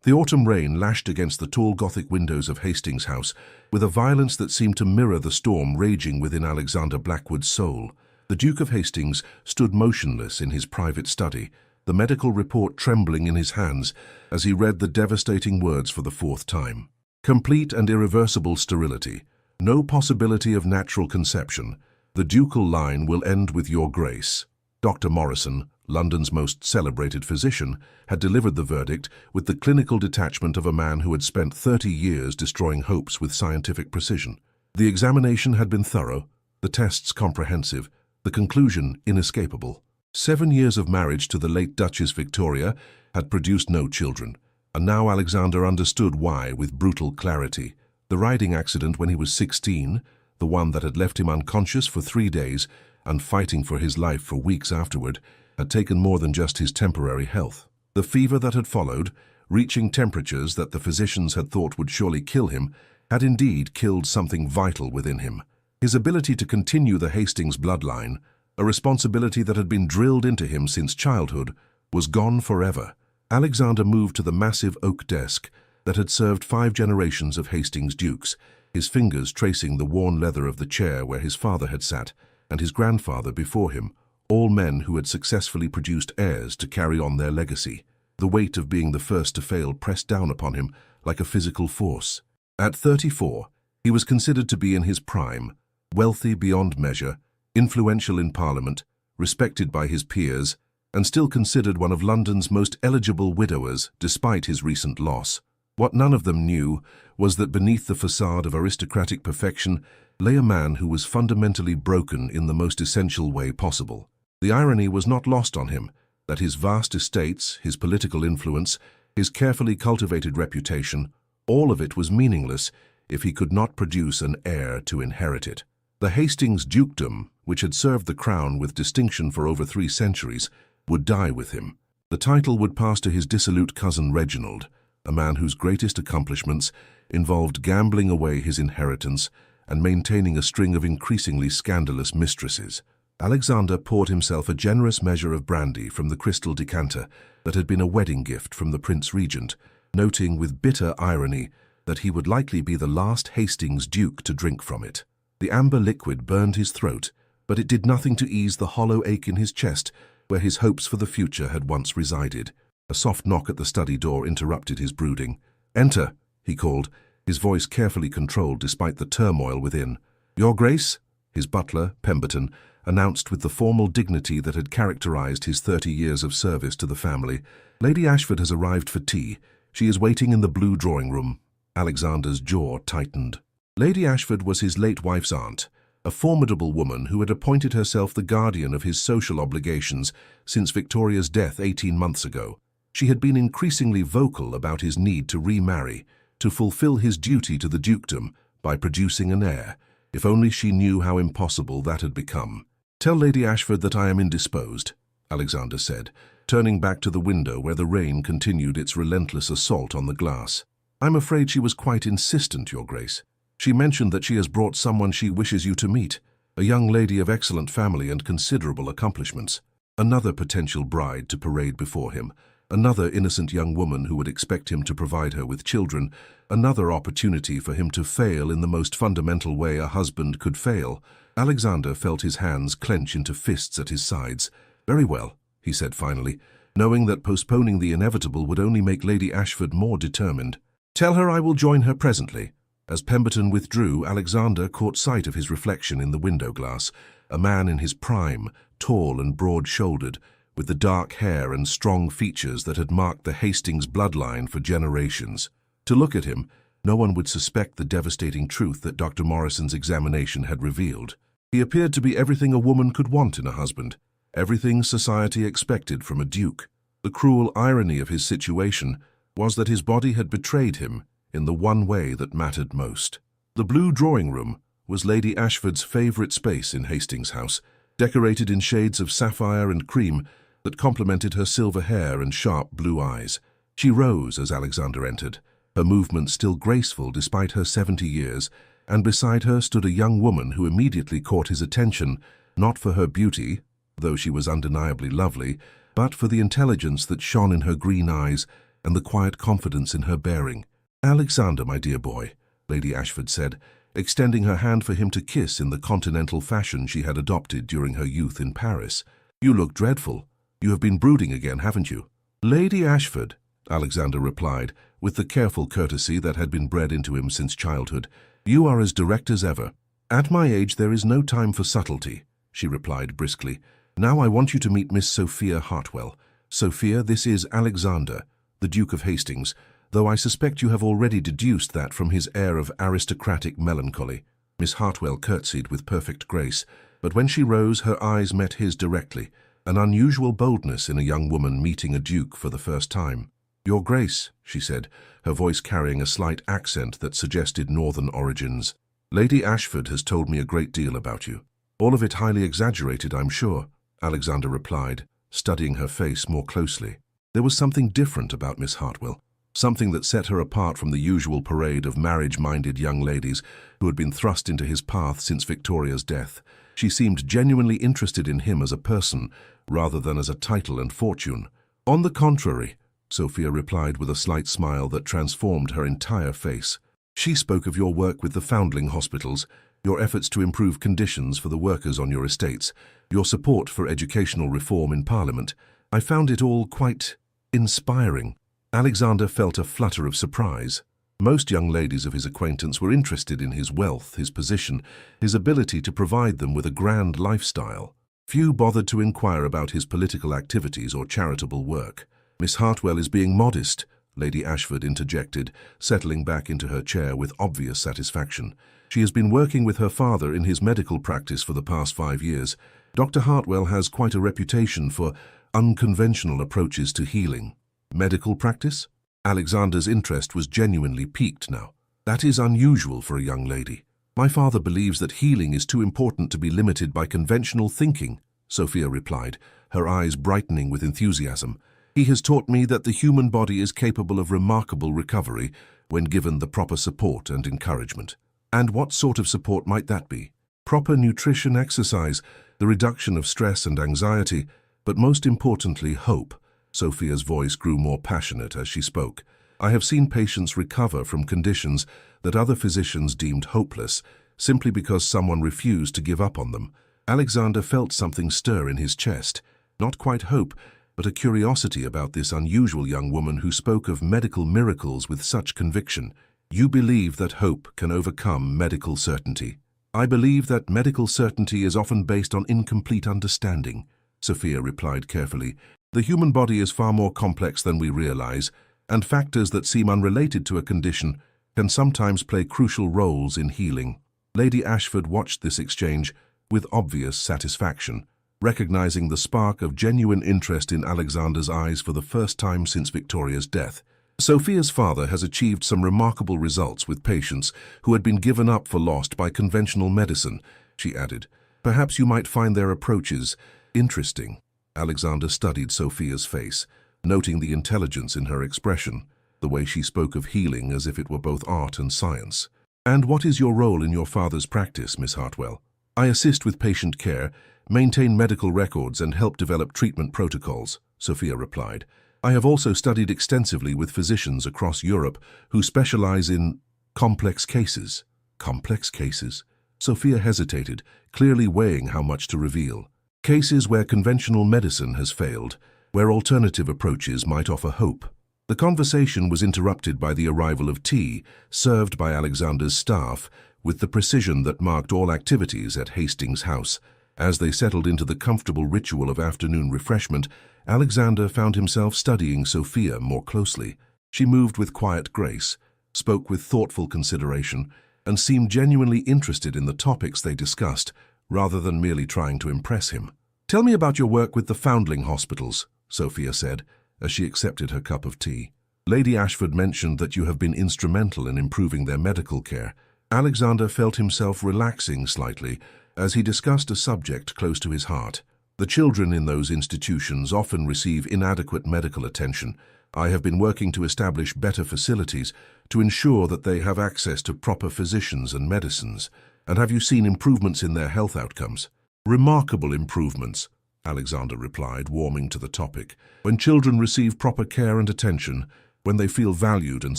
The autumn rain lashed against the tall Gothic windows of Hastings House with a violence that seemed to mirror the storm raging within Alexander Blackwood's soul. The Duke of Hastings stood motionless in his private study, the medical report trembling in his hands as he read the devastating words for the fourth time. Complete and irreversible sterility. No possibility of natural conception. The ducal line will end with your grace. Dr. Morrison, London's most celebrated physician, had delivered the verdict with the clinical detachment of a man who had spent 30 years destroying hopes with scientific precision. The examination had been thorough, the tests comprehensive, the conclusion inescapable. 7 years of marriage to the late Duchess Victoria had produced no children, and now Alexander understood why with brutal clarity. The riding accident when he was 16, the one that had left him unconscious for 3 days and fighting for his life for weeks afterward, had taken more than just his temporary health. The fever that had followed, reaching temperatures that the physicians had thought would surely kill him, had indeed killed something vital within him. His ability to continue the Hastings bloodline, a responsibility that had been drilled into him since childhood, was gone forever. Alexander moved to the massive oak desk that had served 5 generations of Hastings dukes, his fingers tracing the worn leather of the chair where his father had sat, and his grandfather before him, all men who had successfully produced heirs to carry on their legacy. The weight of being the first to fail pressed down upon him like a physical force. At 34, he was considered to be in his prime, wealthy beyond measure, influential in Parliament, respected by his peers, and still considered one of London's most eligible widowers despite his recent loss. What none of them knew was that beneath the facade of aristocratic perfection lay a man who was fundamentally broken in the most essential way possible. The irony was not lost on him that his vast estates, his political influence, his carefully cultivated reputation, all of it was meaningless if he could not produce an heir to inherit it. The Hastings dukedom, which had served the crown with distinction for over 3 centuries, would die with him. The title would pass to his dissolute cousin Reginald, a man whose greatest accomplishments involved gambling away his inheritance and maintaining a string of increasingly scandalous mistresses. Alexander poured himself a generous measure of brandy from the crystal decanter that had been a wedding gift from the Prince Regent, noting with bitter irony that he would likely be the last Hastings duke to drink from it. The amber liquid burned his throat, but it did nothing to ease the hollow ache in his chest where his hopes for the future had once resided. A soft knock at the study door interrupted his brooding. "Enter," he called, his voice carefully controlled despite the turmoil within. "Your Grace," his butler, Pemberton, announced with the formal dignity that had characterized his 30 years of service to the family. "Lady Ashford has arrived for tea. She is waiting in the blue drawing-room." Alexander's jaw tightened. Lady Ashford was his late wife's aunt, a formidable woman who had appointed herself the guardian of his social obligations since Victoria's death 18 months ago. She had been increasingly vocal about his need to remarry, to fulfill his duty to the dukedom by producing an heir, if only she knew how impossible that had become. "Tell Lady Ashford that I am indisposed," Alexander said, turning back to the window where the rain continued its relentless assault on the glass. "I'm afraid she was quite insistent, Your Grace. She mentioned that she has brought someone she wishes you to meet, a young lady of excellent family and considerable accomplishments. Another potential bride to parade before him, another innocent young woman who would expect him to provide her with children, another opportunity for him to fail in the most fundamental way a husband could fail." Alexander felt his hands clench into fists at his sides. "Very well," he said finally, knowing that postponing the inevitable would only make Lady Ashford more determined. "Tell her I will join her presently." As Pemberton withdrew, Alexander caught sight of his reflection in the window glass, a man in his prime, tall and broad-shouldered, with the dark hair and strong features that had marked the Hastings bloodline for generations. To look at him, no one would suspect the devastating truth that Dr. Morrison's examination had revealed. He appeared to be everything a woman could want in a husband, everything society expected from a duke. The cruel irony of his situation was that his body had betrayed him in the one way that mattered most. The blue drawing-room was Lady Ashford's favorite space in Hastings House, decorated in shades of sapphire and cream that complemented her silver hair and sharp blue eyes. She rose as Alexander entered, her movements still graceful despite her 70 years, and beside her stood a young woman who immediately caught his attention, not for her beauty, though she was undeniably lovely, but for the intelligence that shone in her green eyes and the quiet confidence in her bearing. "Alexander, my dear boy," Lady Ashford said, extending her hand for him to kiss in the continental fashion she had adopted during her youth in Paris. "You look dreadful. You have been brooding again, haven't you?" "Lady Ashford," Alexander replied, with the careful courtesy that had been bred into him since childhood, "you are as direct as ever." "At my age there is no time for subtlety," she replied briskly. "Now I want you to meet Miss Sophia Hartwell. Sophia, this is Alexander, the Duke of Hastings, though I suspect you have already deduced that from his air of aristocratic melancholy." Miss Hartwell curtsied with perfect grace, but when she rose her eyes met his directly, an unusual boldness in a young woman meeting a duke for the first time. "Your Grace," she said, her voice carrying a slight accent that suggested northern origins. "Lady Ashford has told me a great deal about you. All of it highly exaggerated, I'm sure," Alexander replied, studying her face more closely. There was something different about Miss Hartwell, something that set her apart from the usual parade of marriage-minded young ladies who had been thrust into his path since Victoria's death. She seemed genuinely interested in him as a person, rather than as a title and fortune. "On the contrary," Sophia replied with a slight smile that transformed her entire face. "She spoke of your work with the foundling hospitals, your efforts to improve conditions for the workers on your estates, your support for educational reform in Parliament. I found it all quite inspiring." Alexander felt a flutter of surprise. Most young ladies of his acquaintance were interested in his wealth, his position, his ability to provide them with a grand lifestyle. Few bothered to inquire about his political activities or charitable work. "Miss Hartwell is being modest," Lady Ashford interjected, settling back into her chair with obvious satisfaction. "She has been working with her father in his medical practice for the past 5 years. Dr. Hartwell has quite a reputation for unconventional approaches to healing." "Medical practice?" Alexander's interest was genuinely piqued now. "That is unusual for a young lady." "My father believes that healing is too important to be limited by conventional thinking," Sophia replied, her eyes brightening with enthusiasm. "He has taught me that the human body is capable of remarkable recovery when given the proper support and encouragement." "And what sort of support might that be?" "Proper nutrition, exercise, the reduction of stress and anxiety, but most importantly, hope." Sophia's voice grew more passionate as she spoke. "I have seen patients recover from conditions that other physicians deemed hopeless, simply because someone refused to give up on them." Alexander felt something stir in his chest, not quite hope, but a curiosity about this unusual young woman who spoke of medical miracles with such conviction. "You believe that hope can overcome medical certainty." "I believe that medical certainty is often based on incomplete understanding," Sophia replied carefully. "The human body is far more complex than we realize, and factors that seem unrelated to a condition can sometimes play crucial roles in healing." Lady Ashford watched this exchange with obvious satisfaction, recognizing the spark of genuine interest in Alexander's eyes for the first time since Victoria's death. "Sophia's father has achieved some remarkable results with patients who had been given up for lost by conventional medicine," she added. "Perhaps you might find their approaches interesting." Alexander studied Sophia's face, noting the intelligence in her expression, the way she spoke of healing as if it were both art and science. "And what is your role in your father's practice, Miss Hartwell?" "I assist with patient care, maintain medical records and help develop treatment protocols," Sophia replied. "I have also studied extensively with physicians across Europe who specialize in complex cases." "Complex cases?" Sophia hesitated, clearly weighing how much to reveal. "Cases where conventional medicine has failed, where alternative approaches might offer hope." The conversation was interrupted by the arrival of tea, served by Alexander's staff, with the precision that marked all activities at Hastings House. As they settled into the comfortable ritual of afternoon refreshment, Alexander found himself studying Sophia more closely. She moved with quiet grace, spoke with thoughtful consideration, and seemed genuinely interested in the topics they discussed, rather than merely trying to impress him. "Tell me about your work with the foundling hospitals," Sophia said, as she accepted her cup of tea. "Lady Ashford mentioned that you have been instrumental in improving their medical care." Alexander felt himself relaxing slightly as he discussed a subject close to his heart. "The children in those institutions often receive inadequate medical attention. I have been working to establish better facilities to ensure that they have access to proper physicians and medicines. And have you seen improvements in their health outcomes?" "Remarkable improvements," Alexander replied, warming to the topic. "When children receive proper care and attention, When they feel valued and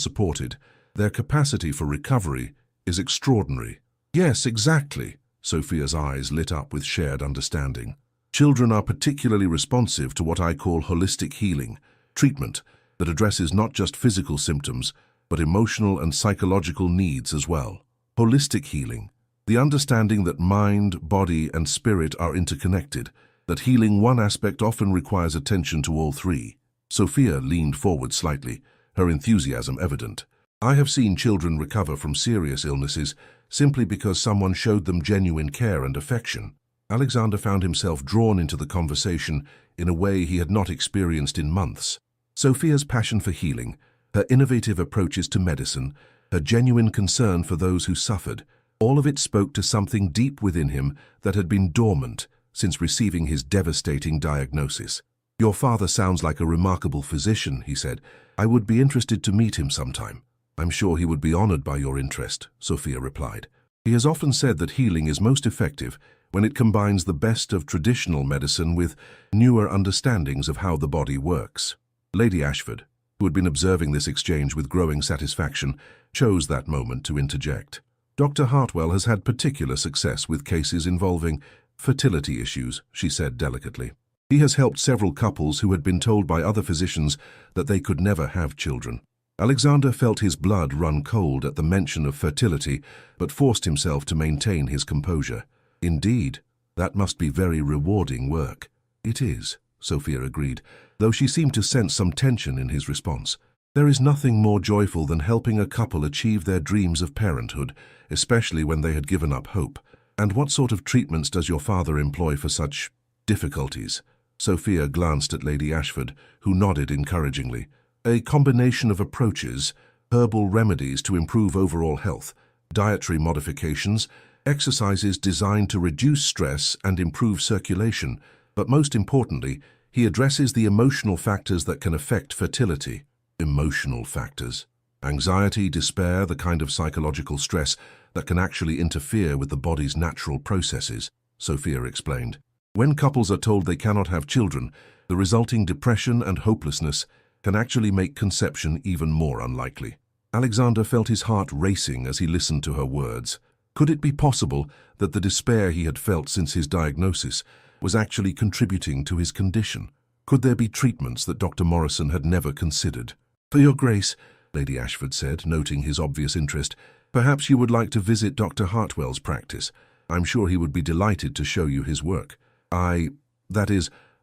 supported, their capacity for recovery is extraordinary. Yes, exactly. Sophia's eyes lit up with shared understanding. Children are particularly responsive to what I call holistic healing, treatment that addresses not just physical symptoms, but emotional and psychological needs as well. Holistic healing, the understanding that mind, body, and spirit are interconnected, that healing one aspect often requires attention to all three. Sophia leaned forward slightly, her enthusiasm evident. I have seen children recover from serious illnesses simply because someone showed them genuine care and affection. Alexander found himself drawn into the conversation in a way he had not experienced in months. Sophia's passion for healing, her innovative approaches to medicine, her genuine concern for those who suffered, all of it spoke to something deep within him that had been dormant since receiving his devastating diagnosis. "Your father sounds like a remarkable physician," he said. "I would be interested to meet him sometime." "I'm sure he would be honored by your interest," Sophia replied. "He has often said that healing is most effective when it combines the best of traditional medicine with newer understandings of how the body works." Lady Ashford, who had been observing this exchange with growing satisfaction, chose that moment to interject. "Dr. Hartwell has had particular success with cases involving fertility issues," she said delicately. "He has helped several couples who had been told by other physicians that they could never have children." Alexander felt his blood run cold at the mention of fertility, but forced himself to maintain his composure. "Indeed, that must be very rewarding work." "It is," Sophia agreed, though she seemed to sense some tension in his response. "There is nothing more joyful than helping a couple achieve their dreams of parenthood, especially when they had given up hope. And what sort of treatments does your father employ for such difficulties?" Sophia glanced at Lady Ashford, who nodded encouragingly. "A combination of approaches, herbal remedies to improve overall health, dietary modifications, exercises designed to reduce stress and improve circulation, but most importantly, he addresses the emotional factors that can affect fertility." Emotional factors. Anxiety, despair, the kind of psychological stress that can actually interfere with the body's natural processes, Sophia explained. "When couples are told they cannot have children, the resulting depression and hopelessness can actually make conception even more unlikely." Alexander felt his heart racing as he listened to her words. Could it be possible that the despair he had felt since his diagnosis was actually contributing to his condition? Could there be treatments that Dr. Morrison had never considered? "For your grace," Lady Ashford said, noting his obvious interest, "perhaps you would like to visit Dr. Hartwell's practice. I'm sure he would be delighted to show you his work." I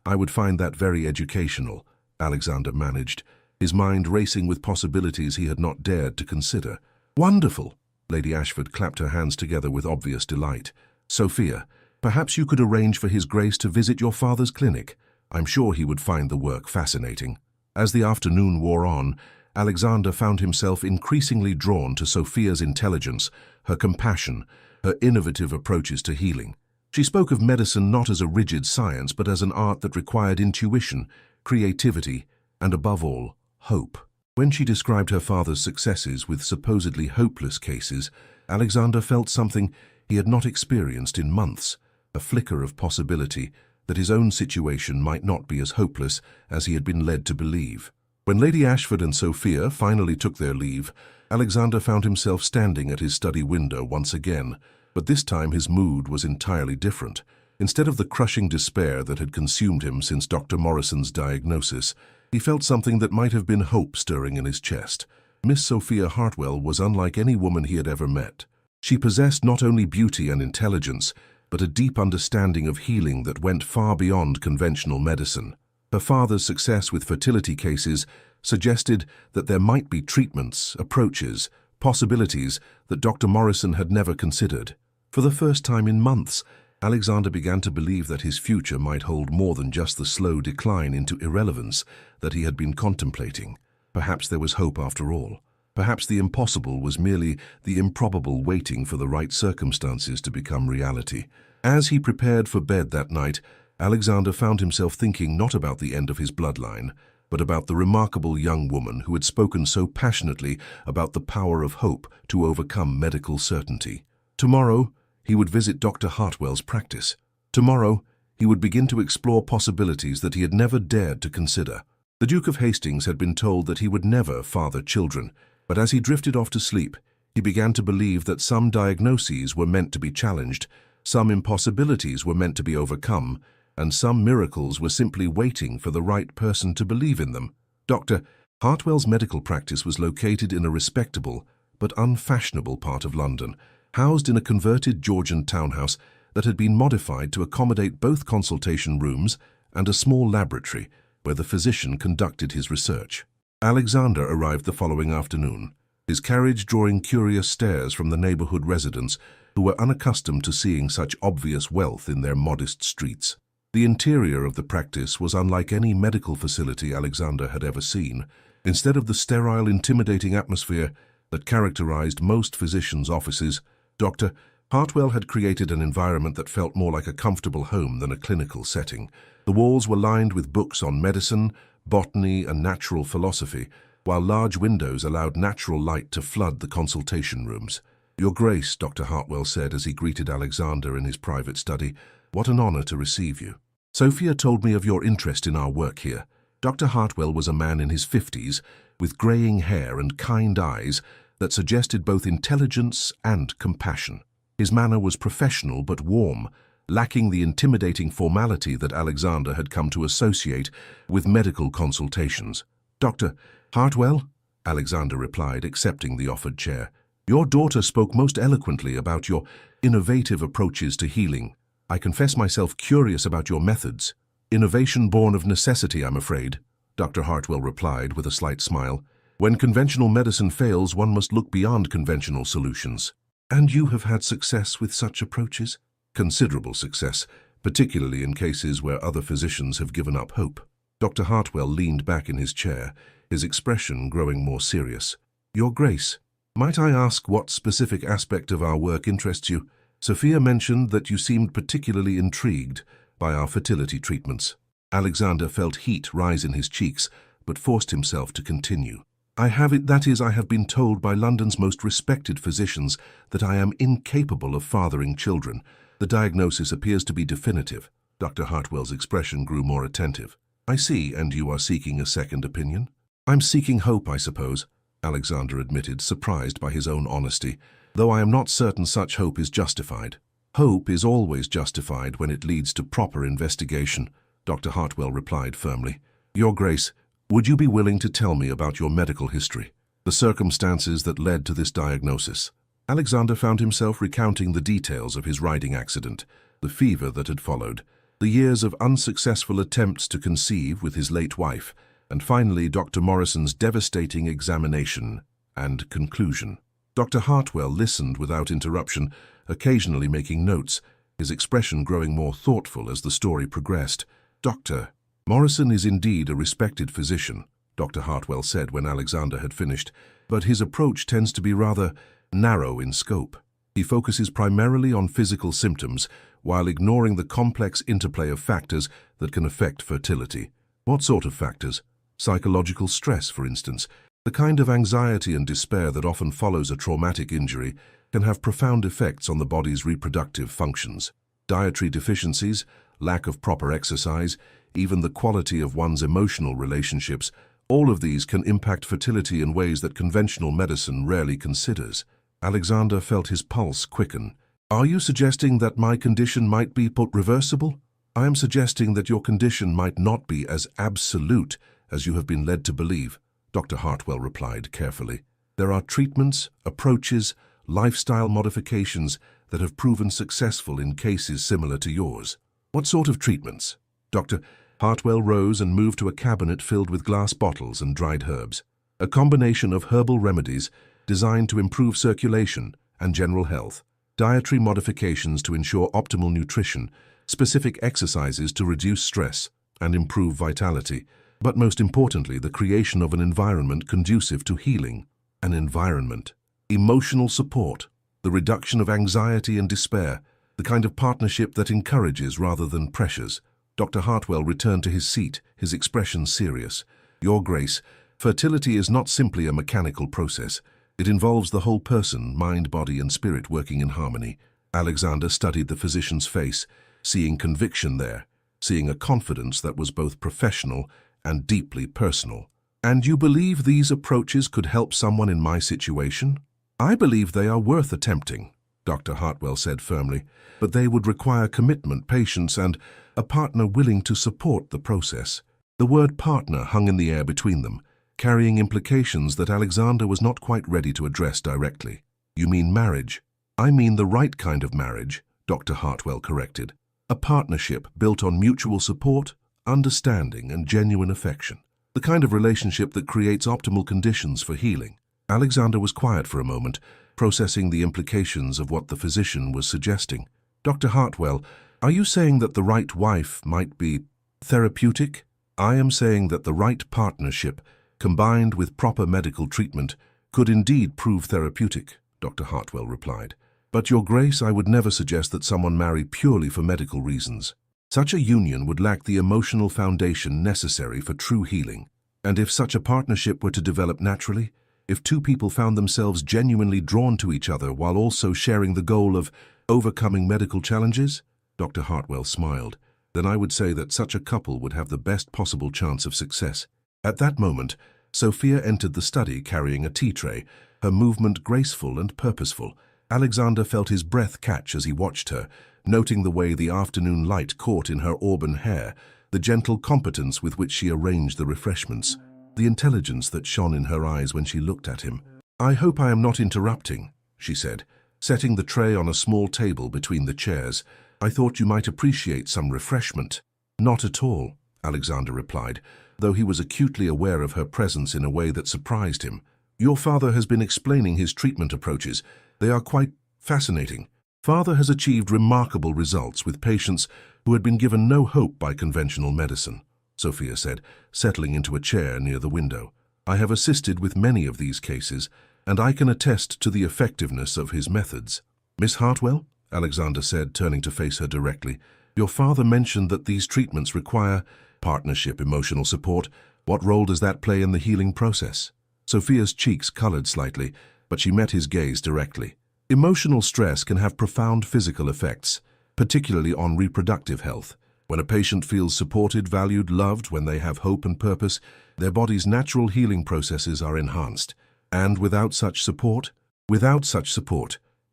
would find that very educational," Alexander managed, his mind racing with possibilities he had not dared to consider. "Wonderful!" Lady Ashford clapped her hands together with obvious delight. "Sophia, perhaps you could arrange for His Grace to visit your father's clinic. I'm sure he would find the work fascinating." As the afternoon wore on, Alexander found himself increasingly drawn to Sophia's intelligence, her compassion, her innovative approaches to healing. She spoke of medicine not as a rigid science, but as an art that required intuition, creativity, and above all, hope. When she described her father's successes with supposedly hopeless cases, Alexander felt something he had not experienced in months, a flicker of possibility that his own situation might not be as hopeless as he had been led to believe. When Lady Ashford and Sophia finally took their leave, Alexander found himself standing at his study window once again, but this time his mood was entirely different. Instead of the crushing despair that had consumed him since Dr. Morrison's diagnosis, he felt something that might have been hope stirring in his chest. Miss Sophia Hartwell was unlike any woman he had ever met. She possessed not only beauty and intelligence, but a deep understanding of healing that went far beyond conventional medicine. Her father's success with fertility cases suggested that there might be treatments, approaches, possibilities that Dr. Morrison had never considered. For the first time in months, Alexander began to believe that his future might hold more than just the slow decline into irrelevance that he had been contemplating. Perhaps there was hope after all. Perhaps the impossible was merely the improbable waiting for the right circumstances to become reality. As he prepared for bed that night, Alexander found himself thinking not about the end of his bloodline, but about the remarkable young woman who had spoken so passionately about the power of hope to overcome medical certainty. Tomorrow, he would visit Dr. Hartwell's practice. Tomorrow, he would begin to explore possibilities that he had never dared to consider. The Duke of Hastings had been told that he would never father children, but as he drifted off to sleep, he began to believe that some diagnoses were meant to be challenged, some impossibilities were meant to be overcome, and some miracles were simply waiting for the right person to believe in them. Dr. Hartwell's medical practice was located in a respectable but unfashionable part of London, housed in a converted Georgian townhouse that had been modified to accommodate both consultation rooms and a small laboratory where the physician conducted his research. Alexander arrived the following afternoon, his carriage drawing curious stares from the neighborhood residents who were unaccustomed to seeing such obvious wealth in their modest streets. The interior of the practice was unlike any medical facility Alexander had ever seen. Instead of the sterile, intimidating atmosphere that characterized most physicians' offices, Dr. Hartwell had created an environment that felt more like a comfortable home than a clinical setting. The walls were lined with books on medicine, botany, and natural philosophy, while large windows allowed natural light to flood the consultation rooms. "Your Grace," Dr. Hartwell said as he greeted Alexander in his private study, "what an honor to receive you. Sophia told me of your interest in our work here." Dr. Hartwell was a man in his 50s, with graying hair and kind eyes that suggested both intelligence and compassion. His manner was professional but warm, lacking the intimidating formality that Alexander had come to associate with medical consultations. "Dr. Hartwell," Alexander replied, accepting the offered chair, "your daughter spoke most eloquently about your innovative approaches to healing. I confess myself curious about your methods." "Innovation born of necessity, I'm afraid," Dr. Hartwell replied with a slight smile. "When conventional medicine fails, one must look beyond conventional solutions." "And you have had success with such approaches?" "Considerable success, particularly in cases where other physicians have given up hope." Dr. Hartwell leaned back in his chair, his expression growing more serious. "Your Grace, might I ask what specific aspect of our work interests you? Sophia mentioned that you seemed particularly intrigued by our fertility treatments." Alexander felt heat rise in his cheeks, but forced himself to continue. "I have been told by London's most respected physicians that I am incapable of fathering children. The diagnosis appears to be definitive." Dr. Hartwell's expression grew more attentive. "I see, and you are seeking a second opinion?" "I'm seeking hope, I suppose," Alexander admitted, surprised by his own honesty, "though I am not certain such hope is justified." "Hope is always justified when it leads to proper investigation," Dr. Hartwell replied firmly. "Your Grace, would you be willing to tell me about your medical history, the circumstances that led to this diagnosis?" Alexander found himself recounting the details of his riding accident, the fever that had followed, the years of unsuccessful attempts to conceive with his late wife, and finally Dr. Morrison's devastating examination and conclusion. Dr. Hartwell listened without interruption, occasionally making notes, his expression growing more thoughtful as the story progressed. "Dr. Morrison is indeed a respected physician," Dr. Hartwell said when Alexander had finished, "but his approach tends to be rather narrow in scope. He focuses primarily on physical symptoms, while ignoring the complex interplay of factors that can affect fertility." "What sort of factors?" "Psychological stress, for instance. The kind of anxiety and despair that often follows a traumatic injury can have profound effects on the body's reproductive functions. Dietary deficiencies, lack of proper exercise, even the quality of one's emotional relationships, all of these can impact fertility in ways that conventional medicine rarely considers." Alexander felt his pulse quicken. "Are you suggesting that my condition might be reversible?" "I am suggesting that your condition might not be as absolute as you have been led to believe," Dr. Hartwell replied carefully. "There are treatments, approaches, lifestyle modifications that have proven successful in cases similar to yours." "What sort of treatments?" Dr. Hartwell rose and moved to a cabinet filled with glass bottles and dried herbs. "A combination of herbal remedies designed to improve circulation and general health, dietary modifications to ensure optimal nutrition, specific exercises to reduce stress and improve vitality, but most importantly, the creation of an environment conducive to healing, an environment, emotional support, the reduction of anxiety and despair, the kind of partnership that encourages rather than pressures." Dr. Hartwell returned to his seat, his expression serious. "Your Grace, fertility is not simply a mechanical process. It involves the whole person, mind, body, and spirit working in harmony." Alexander studied the physician's face, seeing conviction there, seeing a confidence that was both professional and deeply personal. And you believe these approaches could help someone in my situation? I believe they are worth attempting, Dr. Hartwell said firmly, but they would require commitment, patience, and a partner willing to support the process. The word partner hung in the air between them, carrying implications that Alexander was not quite ready to address directly. You mean marriage? I mean the right kind of marriage, Dr. Hartwell corrected. A partnership built on mutual support, understanding, and genuine affection. The kind of relationship that creates optimal conditions for healing. Alexander was quiet for a moment, processing the implications of what the physician was suggesting. Dr. Hartwell, are you saying that the right wife might be therapeutic? I am saying that the right partnership, combined with proper medical treatment, could indeed prove therapeutic, Dr. Hartwell replied. But, Your Grace, I would never suggest that someone marry purely for medical reasons. Such a union would lack the emotional foundation necessary for true healing. And if such a partnership were to develop naturally, if two people found themselves genuinely drawn to each other while also sharing the goal of overcoming medical challenges, Dr. Hartwell smiled, then I would say that such a couple would have the best possible chance of success. At that moment, Sophia entered the study carrying a tea tray, her movement graceful and purposeful. Alexander felt his breath catch as he watched her, noting the way the afternoon light caught in her auburn hair, the gentle competence with which she arranged the refreshments, the intelligence that shone in her eyes when she looked at him. I hope I am not interrupting, she said, setting the tray on a small table between the chairs. I thought you might appreciate some refreshment. Not at all, Alexander replied, though he was acutely aware of her presence in a way that surprised him. Your father has been explaining his treatment approaches. They are quite fascinating. Father has achieved remarkable results with patients who had been given no hope by conventional medicine, Sophia said, settling into a chair near the window. I have assisted with many of these cases, and I can attest to the effectiveness of his methods. Miss Hartwell, Alexander said, turning to face her directly, your father mentioned that these treatments require partnership, emotional support. What role does that play in the healing process? Sophia's cheeks colored slightly, but she met his gaze directly. Emotional stress can have profound physical effects, particularly on reproductive health. When a patient feels supported, valued, loved, when they have hope and purpose, their body's natural healing processes are enhanced. And without such support,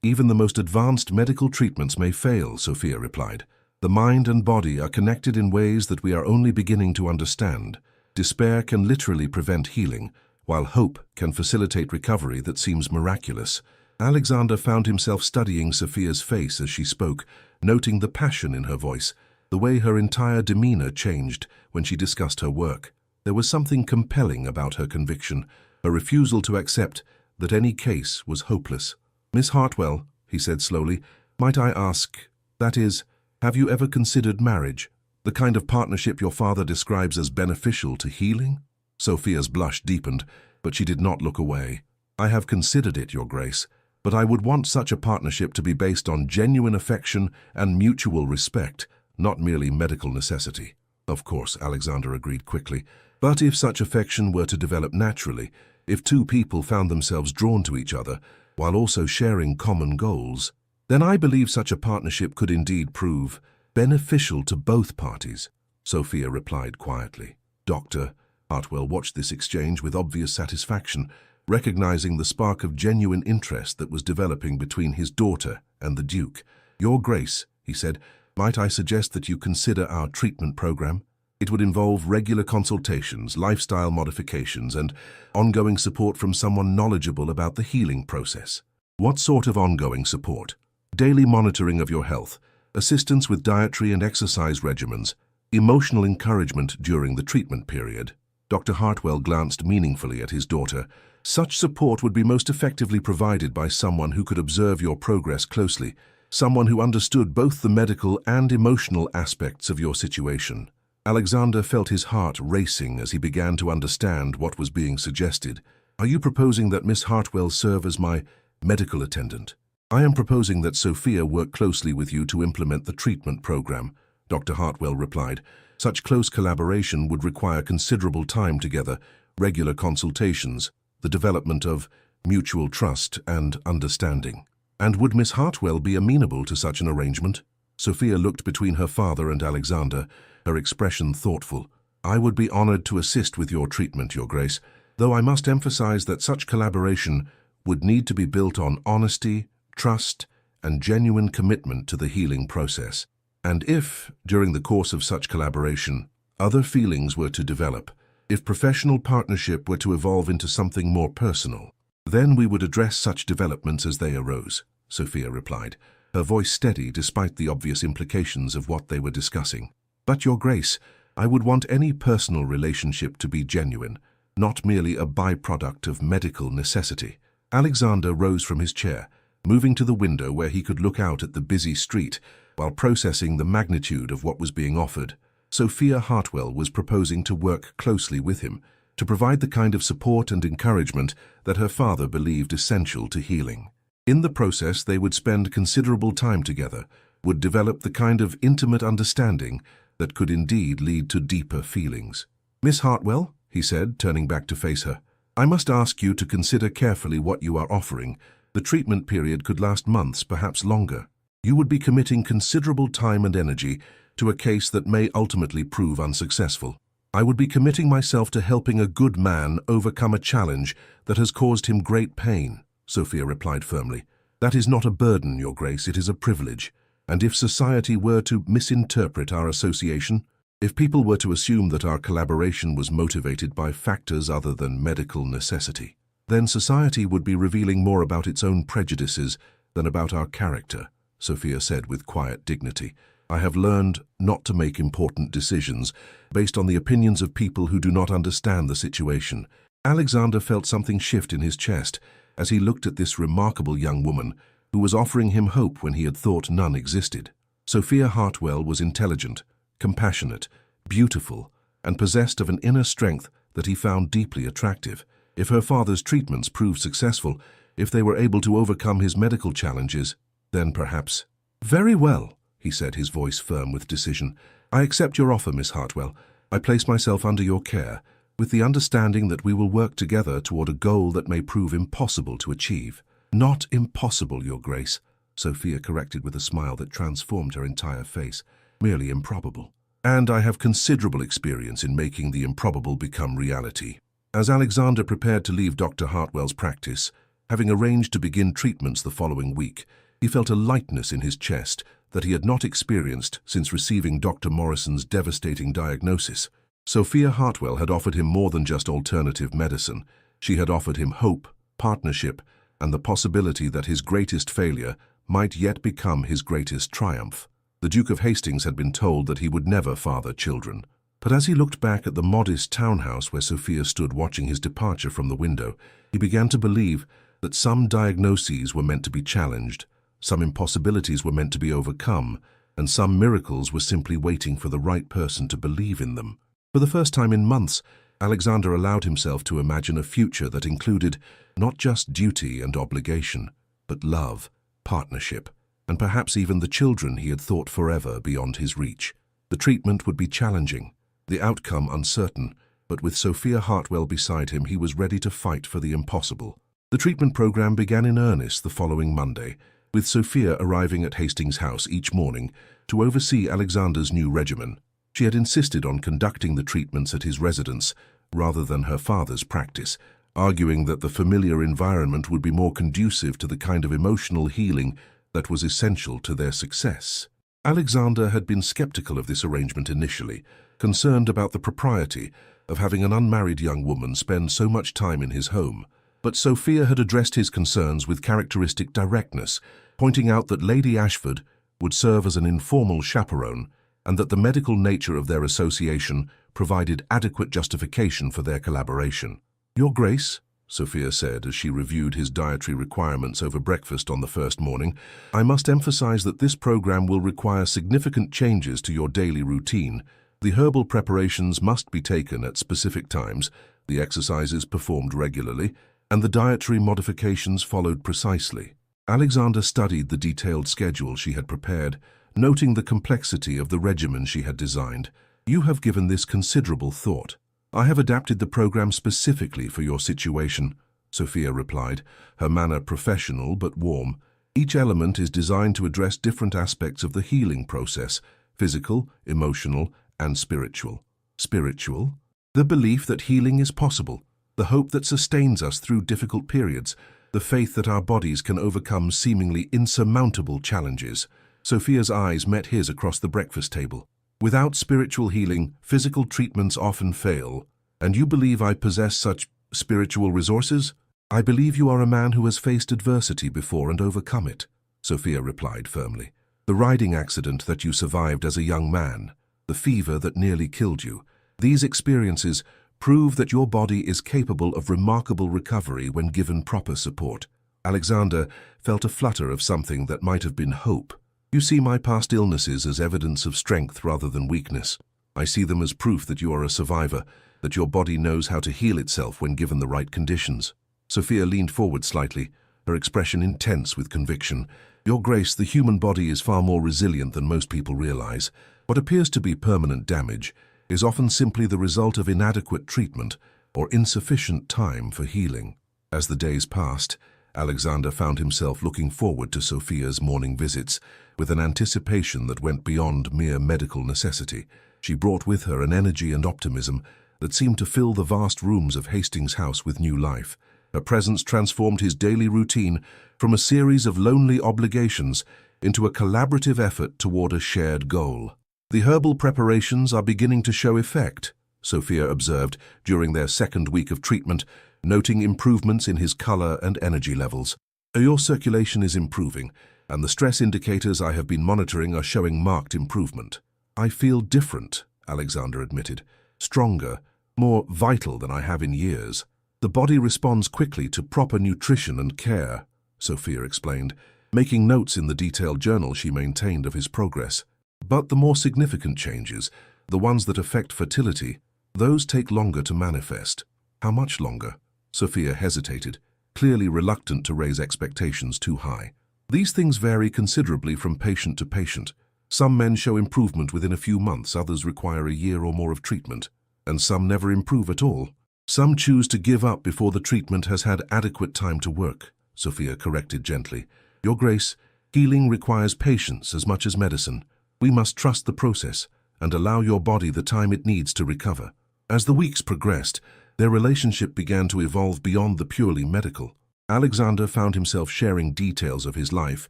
even the most advanced medical treatments may fail, Sophia replied. The mind and body are connected in ways that we are only beginning to understand. Despair can literally prevent healing, while hope can facilitate recovery that seems miraculous. Alexander found himself studying Sophia's face as she spoke, noting the passion in her voice, the way her entire demeanor changed when she discussed her work. There was something compelling about her conviction, a refusal to accept that any case was hopeless. Miss Hartwell, he said slowly, might I ask, that is, have you ever considered marriage, the kind of partnership your father describes as beneficial to healing? Sophia's blush deepened, but she did not look away. I have considered it, Your Grace, but I would want such a partnership to be based on genuine affection and mutual respect, not merely medical necessity. Of course, Alexander agreed quickly, but if such affection were to develop naturally, if two people found themselves drawn to each other, while also sharing common goals, then I believe such a partnership could indeed prove beneficial to both parties, Sophia replied quietly. Dr. Hartwell watched this exchange with obvious satisfaction, recognizing the spark of genuine interest that was developing between his daughter and the Duke. Your Grace, he said, might I suggest that you consider our treatment program? It would involve regular consultations, lifestyle modifications, and ongoing support from someone knowledgeable about the healing process. What sort of ongoing support? Daily monitoring of your health, assistance with dietary and exercise regimens, emotional encouragement during the treatment period. Dr. Hartwell glanced meaningfully at his daughter. Such support would be most effectively provided by someone who could observe your progress closely, someone who understood both the medical and emotional aspects of your situation. Alexander felt his heart racing as he began to understand what was being suggested. Are you proposing that Miss Hartwell serve as my medical attendant? I am proposing that Sophia work closely with you to implement the treatment program, Dr. Hartwell replied. Such close collaboration would require considerable time together, regular consultations, the development of mutual trust and understanding. And would Miss Hartwell be amenable to such an arrangement? Sophia looked between her father and Alexander, her expression thoughtful. I would be honored to assist with your treatment, Your Grace, though I must emphasize that such collaboration would need to be built on honesty, trust, and genuine commitment to the healing process. And if, during the course of such collaboration, other feelings were to develop, if professional partnership were to evolve into something more personal, then we would address such developments as they arose, Sophia replied, her voice steady despite the obvious implications of what they were discussing. But, Your Grace, I would want any personal relationship to be genuine, not merely a byproduct of medical necessity. Alexander rose from his chair, moving to the window where he could look out at the busy street while processing the magnitude of what was being offered. Sophia Hartwell was proposing to work closely with him, to provide the kind of support and encouragement that her father believed essential to healing. In the process, they would spend considerable time together, would develop the kind of intimate understanding that could indeed lead to deeper feelings. Miss Hartwell, he said, turning back to face her, I must ask you to consider carefully what you are offering. The treatment period could last months, perhaps longer. You would be committing considerable time and energy to a case that may ultimately prove unsuccessful. I would be committing myself to helping a good man overcome a challenge that has caused him great pain, Sophia replied firmly. That is not a burden, Your Grace, it is a privilege. And if society were to misinterpret our association, if people were to assume that our collaboration was motivated by factors other than medical necessity, then society would be revealing more about its own prejudices than about our character, Sophia said with quiet dignity. I have learned not to make important decisions based on the opinions of people who do not understand the situation. Alexander felt something shift in his chest as he looked at this remarkable young woman who was offering him hope when he had thought none existed. Sophia Hartwell was intelligent, compassionate, beautiful, and possessed of an inner strength that he found deeply attractive. If her father's treatments proved successful, if they were able to overcome his medical challenges, then perhaps... Very well, he said, his voice firm with decision. I accept your offer, Miss Hartwell. I place myself under your care, with the understanding that we will work together toward a goal that may prove impossible to achieve. Not impossible, Your Grace, Sophia corrected with a smile that transformed her entire face. Merely improbable. And I have considerable experience in making the improbable become reality. As Alexander prepared to leave Dr. Hartwell's practice, having arranged to begin treatments the following week, he felt a lightness in his chest that he had not experienced since receiving Dr. Morrison's devastating diagnosis. Sophia Hartwell had offered him more than just alternative medicine. She had offered him hope, partnership, and the possibility that his greatest failure might yet become his greatest triumph. The Duke of Hastings had been told that he would never father children. But as he looked back at the modest townhouse where Sophia stood watching his departure from the window, he began to believe that some diagnoses were meant to be challenged, some impossibilities were meant to be overcome, and some miracles were simply waiting for the right person to believe in them. For the first time in months, Alexander allowed himself to imagine a future that included not just duty and obligation, but love, partnership, and perhaps even the children he had thought forever beyond his reach. The treatment would be challenging, the outcome uncertain, but with Sophia Hartwell beside him, he was ready to fight for the impossible. The treatment program began in earnest the following Monday, with Sophia arriving at Hastings House each morning to oversee Alexander's new regimen. She had insisted on conducting the treatments at his residence rather than her father's practice, arguing that the familiar environment would be more conducive to the kind of emotional healing that was essential to their success. Alexander had been skeptical of this arrangement initially, concerned about the propriety of having an unmarried young woman spend so much time in his home. But Sophia had addressed his concerns with characteristic directness, pointing out that Lady Ashford would serve as an informal chaperone and that the medical nature of their association provided adequate justification for their collaboration. Your Grace, Sophia said as she reviewed his dietary requirements over breakfast on the first morning, I must emphasize that this program will require significant changes to your daily routine. The herbal preparations must be taken at specific times, the exercises performed regularly, and the dietary modifications followed precisely. Alexander studied the detailed schedule she had prepared, noting the complexity of the regimen she had designed. You have given this considerable thought. I have adapted the program specifically for your situation, Sophia replied, her manner professional but warm. Each element is designed to address different aspects of the healing process, physical, emotional, and spiritual. Spiritual? The belief that healing is possible, the hope that sustains us through difficult periods, the faith that our bodies can overcome seemingly insurmountable challenges. Sophia's eyes met his across the breakfast table. Without spiritual healing, physical treatments often fail. And you believe I possess such spiritual resources? I believe you are a man who has faced adversity before and overcome it, Sophia replied firmly. The riding accident that you survived as a young man, the fever that nearly killed you, these experiences prove that your body is capable of remarkable recovery when given proper support. Alexander felt a flutter of something that might have been hope. You see my past illnesses as evidence of strength rather than weakness. I see them as proof that you are a survivor, that your body knows how to heal itself when given the right conditions. Sophia leaned forward slightly, her expression intense with conviction. Your Grace, the human body is far more resilient than most people realize. What appears to be permanent damage is often simply the result of inadequate treatment or insufficient time for healing. As the days passed, Alexander found himself looking forward to Sophia's morning visits with an anticipation that went beyond mere medical necessity. She brought with her an energy and optimism that seemed to fill the vast rooms of Hastings House with new life. Her presence transformed his daily routine from a series of lonely obligations into a collaborative effort toward a shared goal. The herbal preparations are beginning to show effect, Sophia observed during their second week of treatment, noting improvements in his color and energy levels. Your circulation is improving, and the stress indicators I have been monitoring are showing marked improvement. I feel different, Alexander admitted. Stronger, more vital than I have in years. The body responds quickly to proper nutrition and care, Sophia explained, making notes in the detailed journal she maintained of his progress. But the more significant changes, the ones that affect fertility, those take longer to manifest. How much longer? Sophia hesitated, clearly reluctant to raise expectations too high. These things vary considerably from patient to patient. Some men show improvement within a few months, others require a year or more of treatment, and some never improve at all. Some choose to give up before the treatment has had adequate time to work, Sophia corrected gently. Your Grace, healing requires patience as much as medicine. We must trust the process and allow your body the time it needs to recover. As the weeks progressed, their relationship began to evolve beyond the purely medical. Alexander found himself sharing details of his life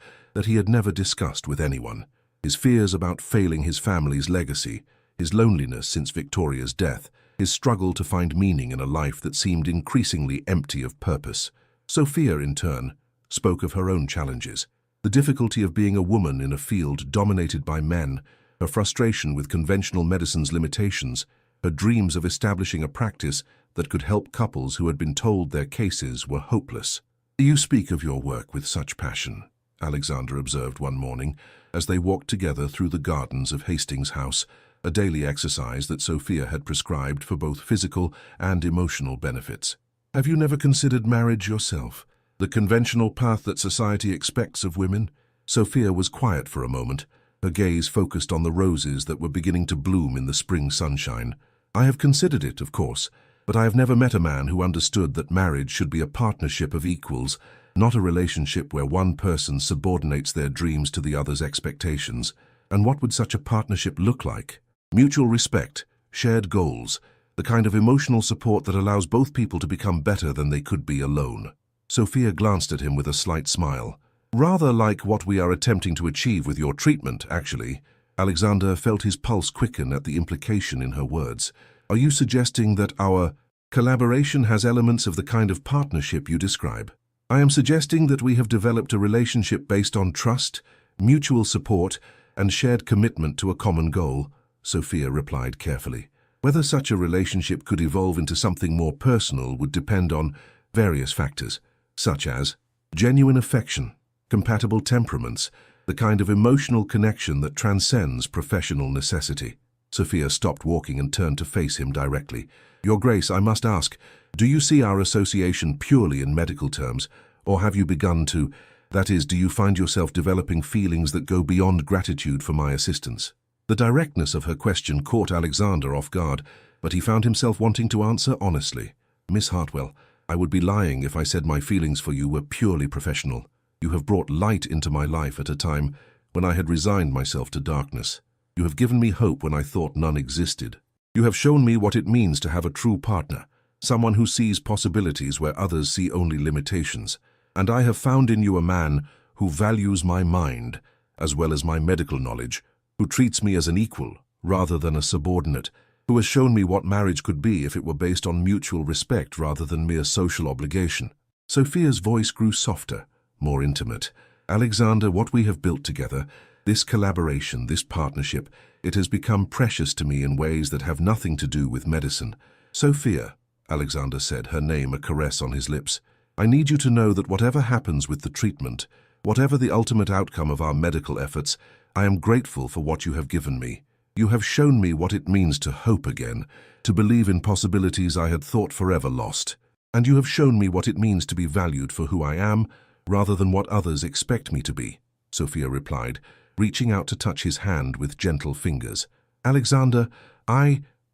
that he had never discussed with anyone. His fears about failing his family's legacy, his loneliness since Victoria's death, his struggle to find meaning in a life that seemed increasingly empty of purpose. Sophia, in turn, spoke of her own challenges. The difficulty of being a woman in a field dominated by men, her frustration with conventional medicine's limitations, her dreams of establishing a practice that could help couples who had been told their cases were hopeless. You speak of your work with such passion, Alexander observed one morning as they walked together through the gardens of Hastings House, a daily exercise that Sophia had prescribed for both physical and emotional benefits. Have you never considered marriage yourself, the conventional path that society expects of women? Sophia was quiet for a moment, her gaze focused on the roses that were beginning to bloom in the spring sunshine. I have considered it, of course, but I have never met a man who understood that marriage should be a partnership of equals, not a relationship where one person subordinates their dreams to the other's expectations. And what would such a partnership look like? Mutual respect, shared goals, the kind of emotional support that allows both people to become better than they could be alone. Sophia glanced at him with a slight smile. Rather like what we are attempting to achieve with your treatment, actually. Alexander felt his pulse quicken at the implication in her words. Are you suggesting that our collaboration has elements of the kind of partnership you describe? I am suggesting that we have developed a relationship based on trust, mutual support, and shared commitment to a common goal, Sophia replied carefully. Whether such a relationship could evolve into something more personal would depend on various factors, such as genuine affection, compatible temperaments, the kind of emotional connection that transcends professional necessity. Sophia stopped walking and turned to face him directly. Your Grace, I must ask, do you see our association purely in medical terms, or have you begun to, that is, do you find yourself developing feelings that go beyond gratitude for my assistance? The directness of her question caught Alexander off guard, but he found himself wanting to answer honestly. Miss Hartwell, I would be lying if I said my feelings for you were purely professional. You have brought light into my life at a time when I had resigned myself to darkness. You have given me hope when I thought none existed. You have shown me what it means to have a true partner, someone who sees possibilities where others see only limitations. And I have found in you a man who values my mind, as well as my medical knowledge, who treats me as an equal rather than a subordinate, who has shown me what marriage could be if it were based on mutual respect rather than mere social obligation. Sophia's voice grew softer, more intimate. Alexander, what we have built together, this collaboration, this partnership, it has become precious to me in ways that have nothing to do with medicine. Sophia, Alexander said, her name a caress on his lips, I need you to know that whatever happens with the treatment, whatever the ultimate outcome of our medical efforts, I am grateful for what you have given me. You have shown me what it means to hope again, to believe in possibilities I had thought forever lost. And you have shown me what it means to be valued for who I am, rather than what others expect me to be, Sophia replied, reaching out to touch his hand with gentle fingers. Alexander,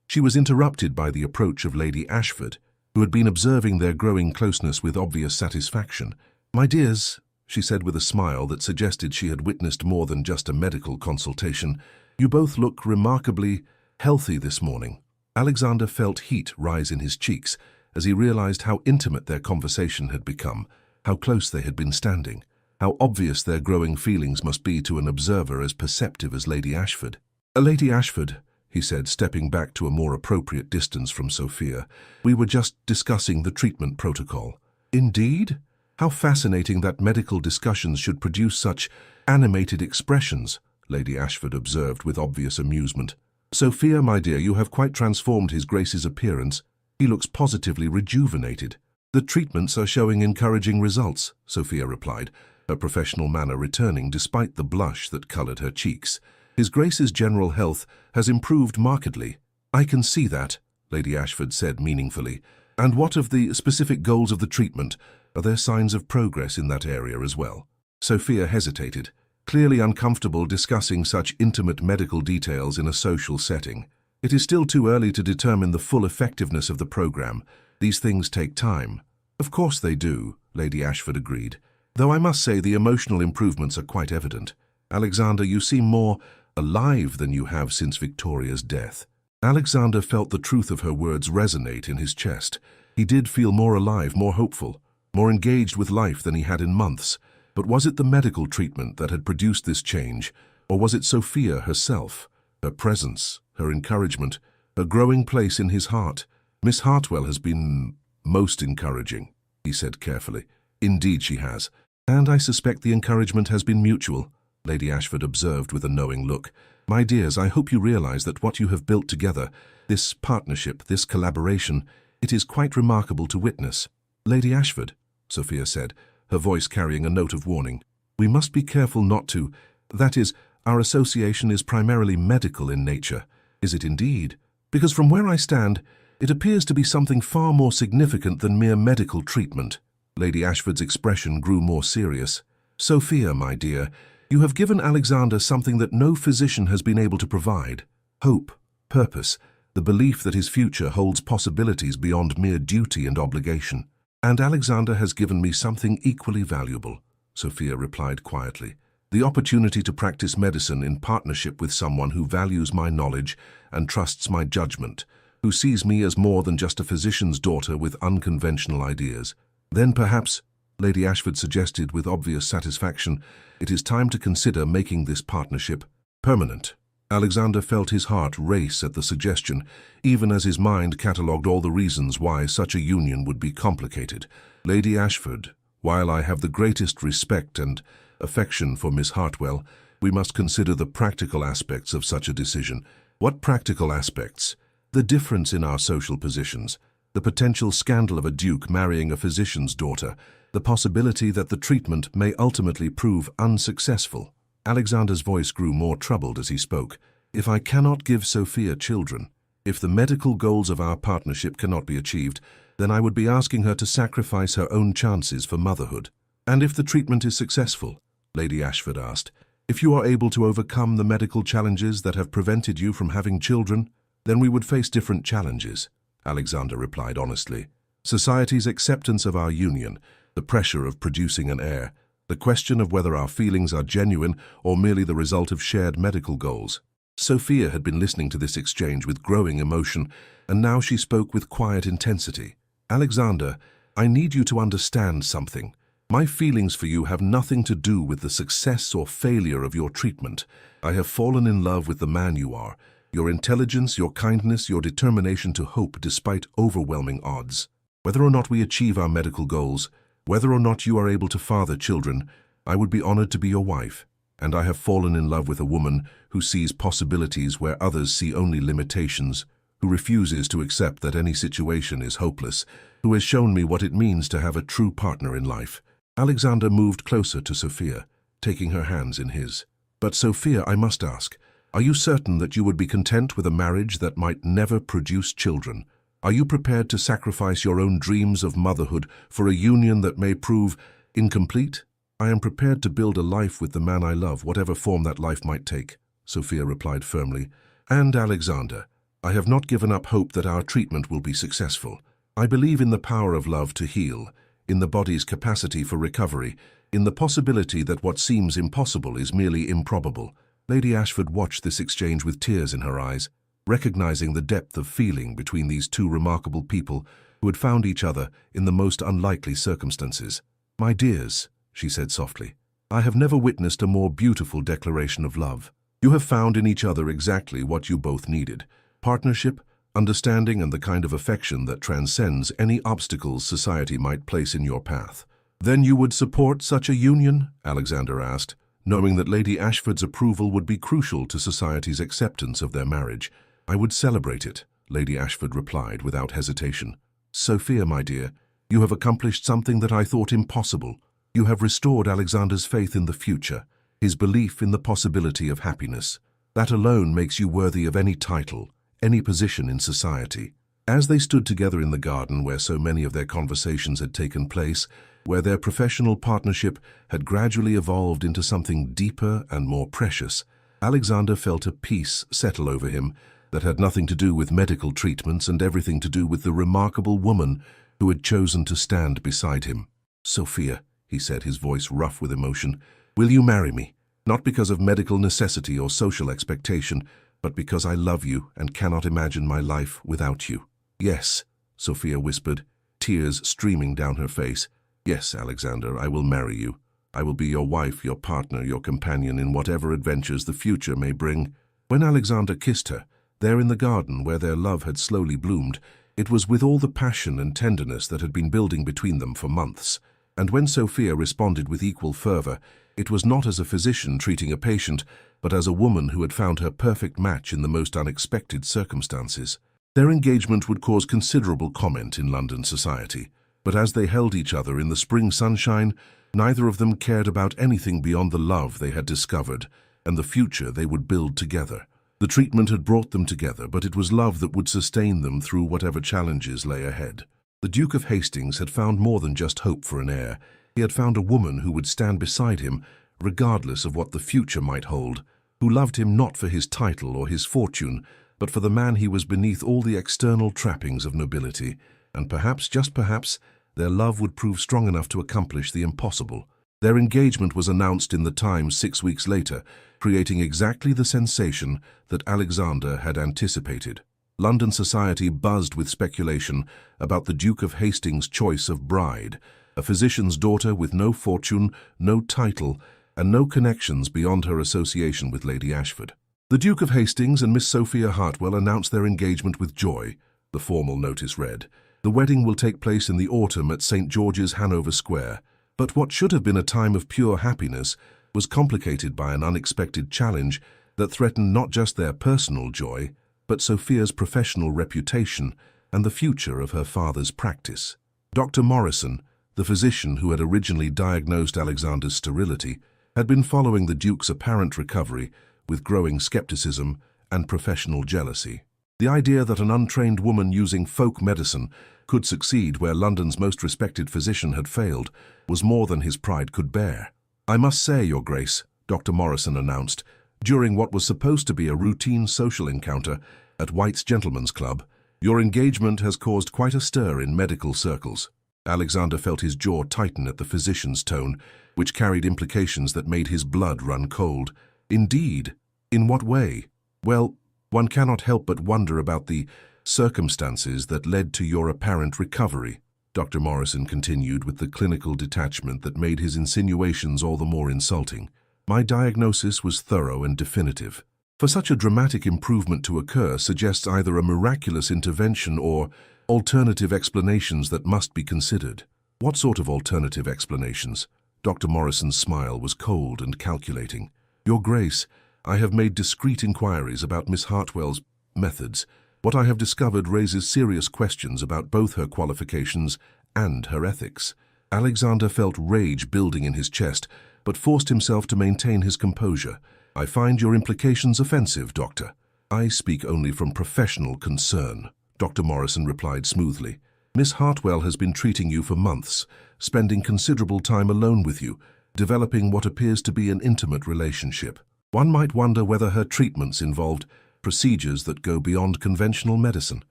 She was interrupted by the approach of Lady Ashford, who had been observing their growing closeness with obvious satisfaction. My dears, she said with a smile that suggested she had witnessed more than just a medical consultation, you both look remarkably healthy this morning. Alexander felt heat rise in his cheeks as he realized how intimate their conversation had become, how close they had been standing, how obvious their growing feelings must be to an observer as perceptive as Lady Ashford. Lady Ashford, he said, stepping back to a more appropriate distance from Sophia, we were just discussing the treatment protocol. Indeed? How fascinating that medical discussions should produce such animated expressions, Lady Ashford observed with obvious amusement. Sophia, my dear, you have quite transformed His Grace's appearance. He looks positively rejuvenated. The treatments are showing encouraging results, Sophia replied, her professional manner returning despite the blush that colored her cheeks. His Grace's general health has improved markedly. I can see that, Lady Ashford said meaningfully. And what of the specific goals of the treatment? Are there signs of progress in that area as well? Sophia hesitated, clearly uncomfortable discussing such intimate medical details in a social setting. It is still too early to determine the full effectiveness of the program. These things take time. Of course they do, Lady Ashford agreed, though I must say the emotional improvements are quite evident. Alexander, you seem more alive than you have since Victoria's death. Alexander felt the truth of her words resonate in his chest. He did feel more alive, more hopeful, more engaged with life than he had in months. But was it the medical treatment that had produced this change, or was it Sophia herself, her presence, her encouragement, her growing place in his heart? Miss Hartwell has been most encouraging, he said carefully. Indeed she has. And I suspect the encouragement has been mutual, Lady Ashford observed with a knowing look. My dears, I hope you realize that what you have built together, this partnership, this collaboration, it is quite remarkable to witness. Lady Ashford, Sophia said, her voice carrying a note of warning. We must be careful not to. That is, our association is primarily medical in nature. Is it indeed? Because from where I stand, it appears to be something far more significant than mere medical treatment. Lady Ashford's expression grew more serious. Sophia, my dear, you have given Alexander something that no physician has been able to provide. Hope, purpose, the belief that his future holds possibilities beyond mere duty and obligation. And Alexander has given me something equally valuable, Sophia replied quietly. The opportunity to practice medicine in partnership with someone who values my knowledge and trusts my judgment, who sees me as more than just a physician's daughter with unconventional ideas. Then perhaps, Lady Ashford suggested with obvious satisfaction, it is time to consider making this partnership permanent. Alexander felt his heart race at the suggestion, even as his mind catalogued all the reasons why such a union would be complicated. Lady Ashford, while I have the greatest respect and affection for Miss Hartwell, we must consider the practical aspects of such a decision. What practical aspects? The difference in our social positions, the potential scandal of a duke marrying a physician's daughter, the possibility that the treatment may ultimately prove unsuccessful. Alexander's voice grew more troubled as he spoke. If I cannot give Sophia children, if the medical goals of our partnership cannot be achieved, then I would be asking her to sacrifice her own chances for motherhood. And if the treatment is successful, Lady Ashford asked, if you are able to overcome the medical challenges that have prevented you from having children, then we would face different challenges, Alexander replied honestly. Society's acceptance of our union, the pressure of producing an heir, the question of whether our feelings are genuine or merely the result of shared medical goals. Sophia had been listening to this exchange with growing emotion, and now she spoke with quiet intensity. "Alexander, I need you to understand something. My feelings for you have nothing to do with the success or failure of your treatment. I have fallen in love with the man you are, your intelligence, your kindness, your determination to hope despite overwhelming odds. Whether or not we achieve our medical goals, whether or not you are able to father children, I would be honored to be your wife. And I have fallen in love with a woman who sees possibilities where others see only limitations, who refuses to accept that any situation is hopeless, who has shown me what it means to have a true partner in life." Alexander moved closer to Sophia, taking her hands in his. "But Sophia, I must ask, are you certain that you would be content with a marriage that might never produce children? Are you prepared to sacrifice your own dreams of motherhood for a union that may prove incomplete?" "I am prepared to build a life with the man I love, whatever form that life might take," Sophia replied firmly. "And Alexander, I have not given up hope that our treatment will be successful. I believe in the power of love to heal, in the body's capacity for recovery, in the possibility that what seems impossible is merely improbable." Lady Ashford watched this exchange with tears in her eyes, recognizing the depth of feeling between these two remarkable people who had found each other in the most unlikely circumstances. "My dears," she said softly, "I have never witnessed a more beautiful declaration of love. You have found in each other exactly what you both needed: partnership, understanding, and the kind of affection that transcends any obstacles society might place in your path." "Then you would support such a union?" Alexander asked, knowing that Lady Ashford's approval would be crucial to society's acceptance of their marriage. "I would celebrate it," Lady Ashford replied without hesitation. "Sophia, my dear, you have accomplished something that I thought impossible. You have restored Alexander's faith in the future, his belief in the possibility of happiness. That alone makes you worthy of any title, any position in society." As they stood together in the garden where so many of their conversations had taken place, where their professional partnership had gradually evolved into something deeper and more precious, Alexander felt a peace settle over him that had nothing to do with medical treatments and everything to do with the remarkable woman who had chosen to stand beside him. "Sophia," he said, his voice rough with emotion, "will you marry me? Not because of medical necessity or social expectation, but because I love you and cannot imagine my life without you." "Yes," Sophia whispered, tears streaming down her face. "Yes, Alexander, I will marry you. I will be your wife, your partner, your companion in whatever adventures the future may bring." When Alexander kissed her, there in the garden where their love had slowly bloomed, it was with all the passion and tenderness that had been building between them for months. And when Sophia responded with equal fervor, it was not as a physician treating a patient, but as a woman who had found her perfect match in the most unexpected circumstances. Their engagement would cause considerable comment in London society, but as they held each other in the spring sunshine, neither of them cared about anything beyond the love they had discovered and the future they would build together. The treatment had brought them together, but it was love that would sustain them through whatever challenges lay ahead. The Duke of Hastings had found more than just hope for an heir. He had found a woman who would stand beside him, regardless of what the future might hold, who loved him not for his title or his fortune, but for the man he was beneath all the external trappings of nobility. And perhaps, just perhaps, their love would prove strong enough to accomplish the impossible. Their engagement was announced in the Times 6 weeks later, creating exactly the sensation that Alexander had anticipated. London society buzzed with speculation about the Duke of Hastings' choice of bride, a physician's daughter with no fortune, no title, and no connections beyond her association with Lady Ashford. "The Duke of Hastings and Miss Sophia Hartwell announced their engagement with joy," the formal notice read. "The wedding will take place in the autumn at St. George's, Hanover Square." But what should have been a time of pure happiness was complicated by an unexpected challenge that threatened not just their personal joy, but Sophia's professional reputation and the future of her father's practice. Dr. Morrison, the physician who had originally diagnosed Alexander's sterility, had been following the Duke's apparent recovery with growing skepticism and professional jealousy. The idea that an untrained woman using folk medicine could succeed where London's most respected physician had failed was more than his pride could bear. "I must say, Your Grace," Dr. Morrison announced, during what was supposed to be a routine social encounter at White's Gentlemen's Club, "your engagement has caused quite a stir in medical circles." Alexander felt his jaw tighten at the physician's tone, which carried implications that made his blood run cold. "Indeed? In what way?" Well, one cannot help but wonder about the circumstances that led to your apparent recovery, Dr. Morrison continued with the clinical detachment that made his insinuations all the more insulting. My diagnosis was thorough and definitive. For such a dramatic improvement to occur suggests either a miraculous intervention or alternative explanations that must be considered. What sort of alternative explanations? Dr. Morrison's smile was cold and calculating. Your Grace, I have made discreet inquiries about Miss Hartwell's methods. What I have discovered raises serious questions about both her qualifications and her ethics. Alexander felt rage building in his chest, but forced himself to maintain his composure. I find your implications offensive, Doctor. I speak only from professional concern, Dr. Morrison replied smoothly. Miss Hartwell has been treating you for months, spending considerable time alone with you, developing what appears to be an intimate relationship. One might wonder whether her treatments involved procedures that go beyond conventional medicine.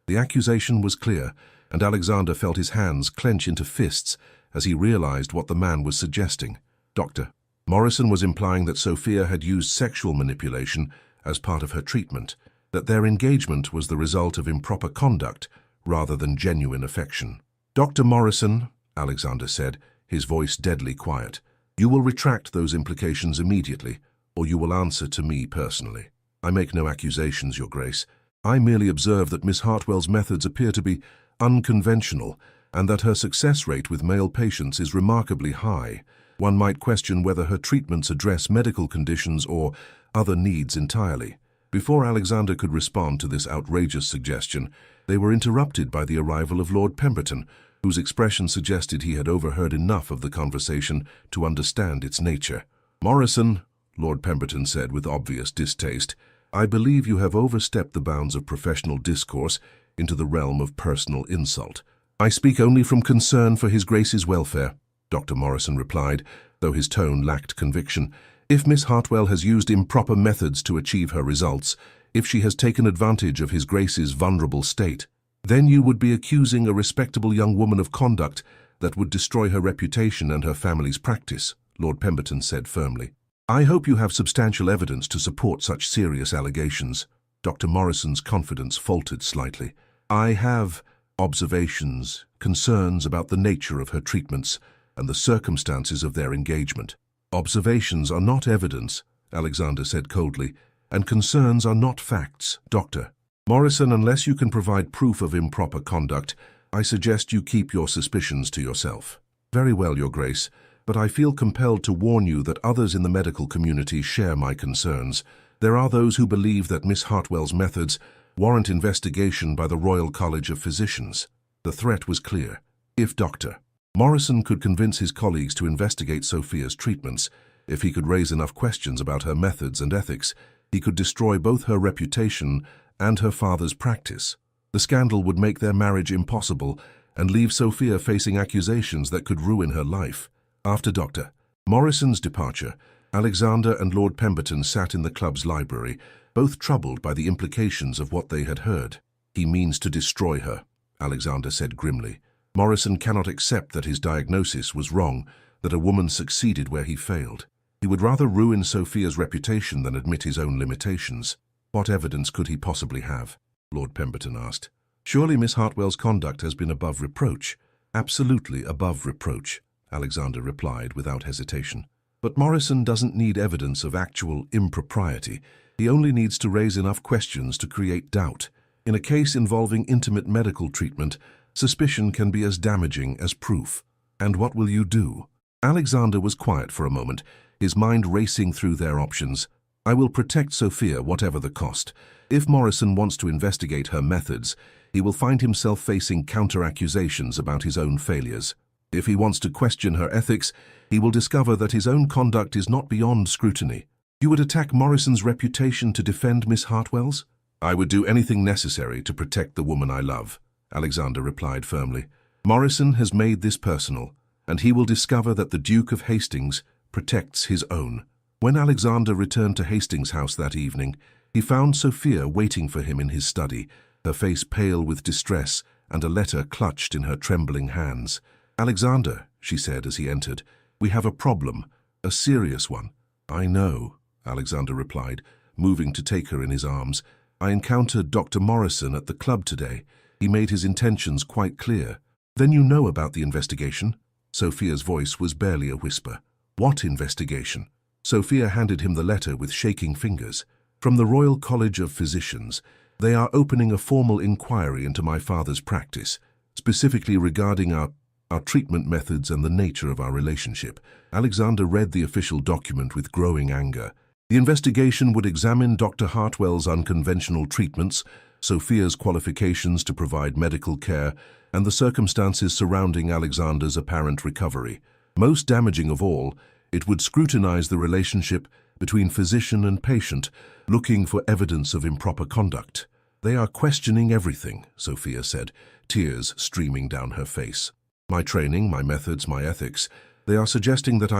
The accusation was clear, and Alexander felt his hands clench into fists as he realized what the man was suggesting. Doctor, Morrison was implying that Sophia had used sexual manipulation as part of her treatment, that their engagement was the result of improper conduct rather than genuine affection. Dr. Morrison, Alexander said, his voice deadly quiet, you will retract those implications immediately, or you will answer to me personally. I make no accusations, Your Grace. I merely observe that Miss Hartwell's methods appear to be unconventional and that her success rate with male patients is remarkably high. One might question whether her treatments address medical conditions or other needs entirely. Before Alexander could respond to this outrageous suggestion, they were interrupted by the arrival of Lord Pemberton, whose expression suggested he had overheard enough of the conversation to understand its nature. Morrison, Lord Pemberton said with obvious distaste, I believe you have overstepped the bounds of professional discourse into the realm of personal insult. I speak only from concern for His Grace's welfare, Dr. Morrison replied, though his tone lacked conviction. If Miss Hartwell has used improper methods to achieve her results, if she has taken advantage of His Grace's vulnerable state, then you would be accusing a respectable young woman of conduct that would destroy her reputation and her family's practice, Lord Pemberton said firmly. I hope you have substantial evidence to support such serious allegations. Dr. Morrison's confidence faltered slightly. I have observations, concerns about the nature of her treatments and the circumstances of their engagement. Observations are not evidence, Alexander said coldly, and concerns are not facts, Doctor. Morrison, unless you can provide proof of improper conduct, I suggest you keep your suspicions to yourself. Very well, Your Grace, but I feel compelled to warn you that others in the medical community share my concerns. There are those who believe that Miss Hartwell's methods warrant investigation by the Royal College of Physicians. The threat was clear. If Dr. Morrison could convince his colleagues to investigate Sophia's treatments, if he could raise enough questions about her methods and ethics, he could destroy both her reputation and her father's practice. The scandal would make their marriage impossible and leave Sophia facing accusations that could ruin her life. After Dr. Morrison's departure, Alexander and Lord Pemberton sat in the club's library, both troubled by the implications of what they had heard. He means to destroy her, Alexander said grimly. Morrison cannot accept that his diagnosis was wrong, that a woman succeeded where he failed. He would rather ruin Sophia's reputation than admit his own limitations. What evidence could he possibly have? Lord Pemberton asked. Surely Miss Hartwell's conduct has been above reproach. Absolutely above reproach, Alexander replied without hesitation. But Morrison doesn't need evidence of actual impropriety. He only needs to raise enough questions to create doubt. In a case involving intimate medical treatment, suspicion can be as damaging as proof. And what will you do? Alexander was quiet for a moment, his mind racing through their options. I will protect Sophia whatever the cost. If Morrison wants to investigate her methods, he will find himself facing counter-accusations about his own failures. If he wants to question her ethics, he will discover that his own conduct is not beyond scrutiny. You would attack Morrison's reputation to defend Miss Hartwell's? I would do anything necessary to protect the woman I love, Alexander replied firmly. Morrison has made this personal, and he will discover that the Duke of Hastings protects his own. When Alexander returned to Hastings House that evening, he found Sophia waiting for him in his study, her face pale with distress and a letter clutched in her trembling hands. Alexander, she said as he entered, we have a problem, a serious one. I know, Alexander replied, moving to take her in his arms. "I encountered Dr. Morrison at the club today. He made his intentions quite clear." "Then you know about the investigation?" Sophia's voice was barely a whisper. "What investigation?" Sophia handed him the letter with shaking fingers. "From the Royal College of Physicians. They are opening a formal inquiry into my father's practice, specifically regarding our treatment methods and the nature of our relationship." Alexander read the official document with growing anger. The investigation would examine Dr. Hartwell's unconventional treatments, Sophia's qualifications to provide medical care, and the circumstances surrounding Alexander's apparent recovery. Most damaging of all, it would scrutinize the relationship between physician and patient, looking for evidence of improper conduct. "They are questioning everything," Sophia said, tears streaming down her face. "My training, my methods, my ethics. They are suggesting that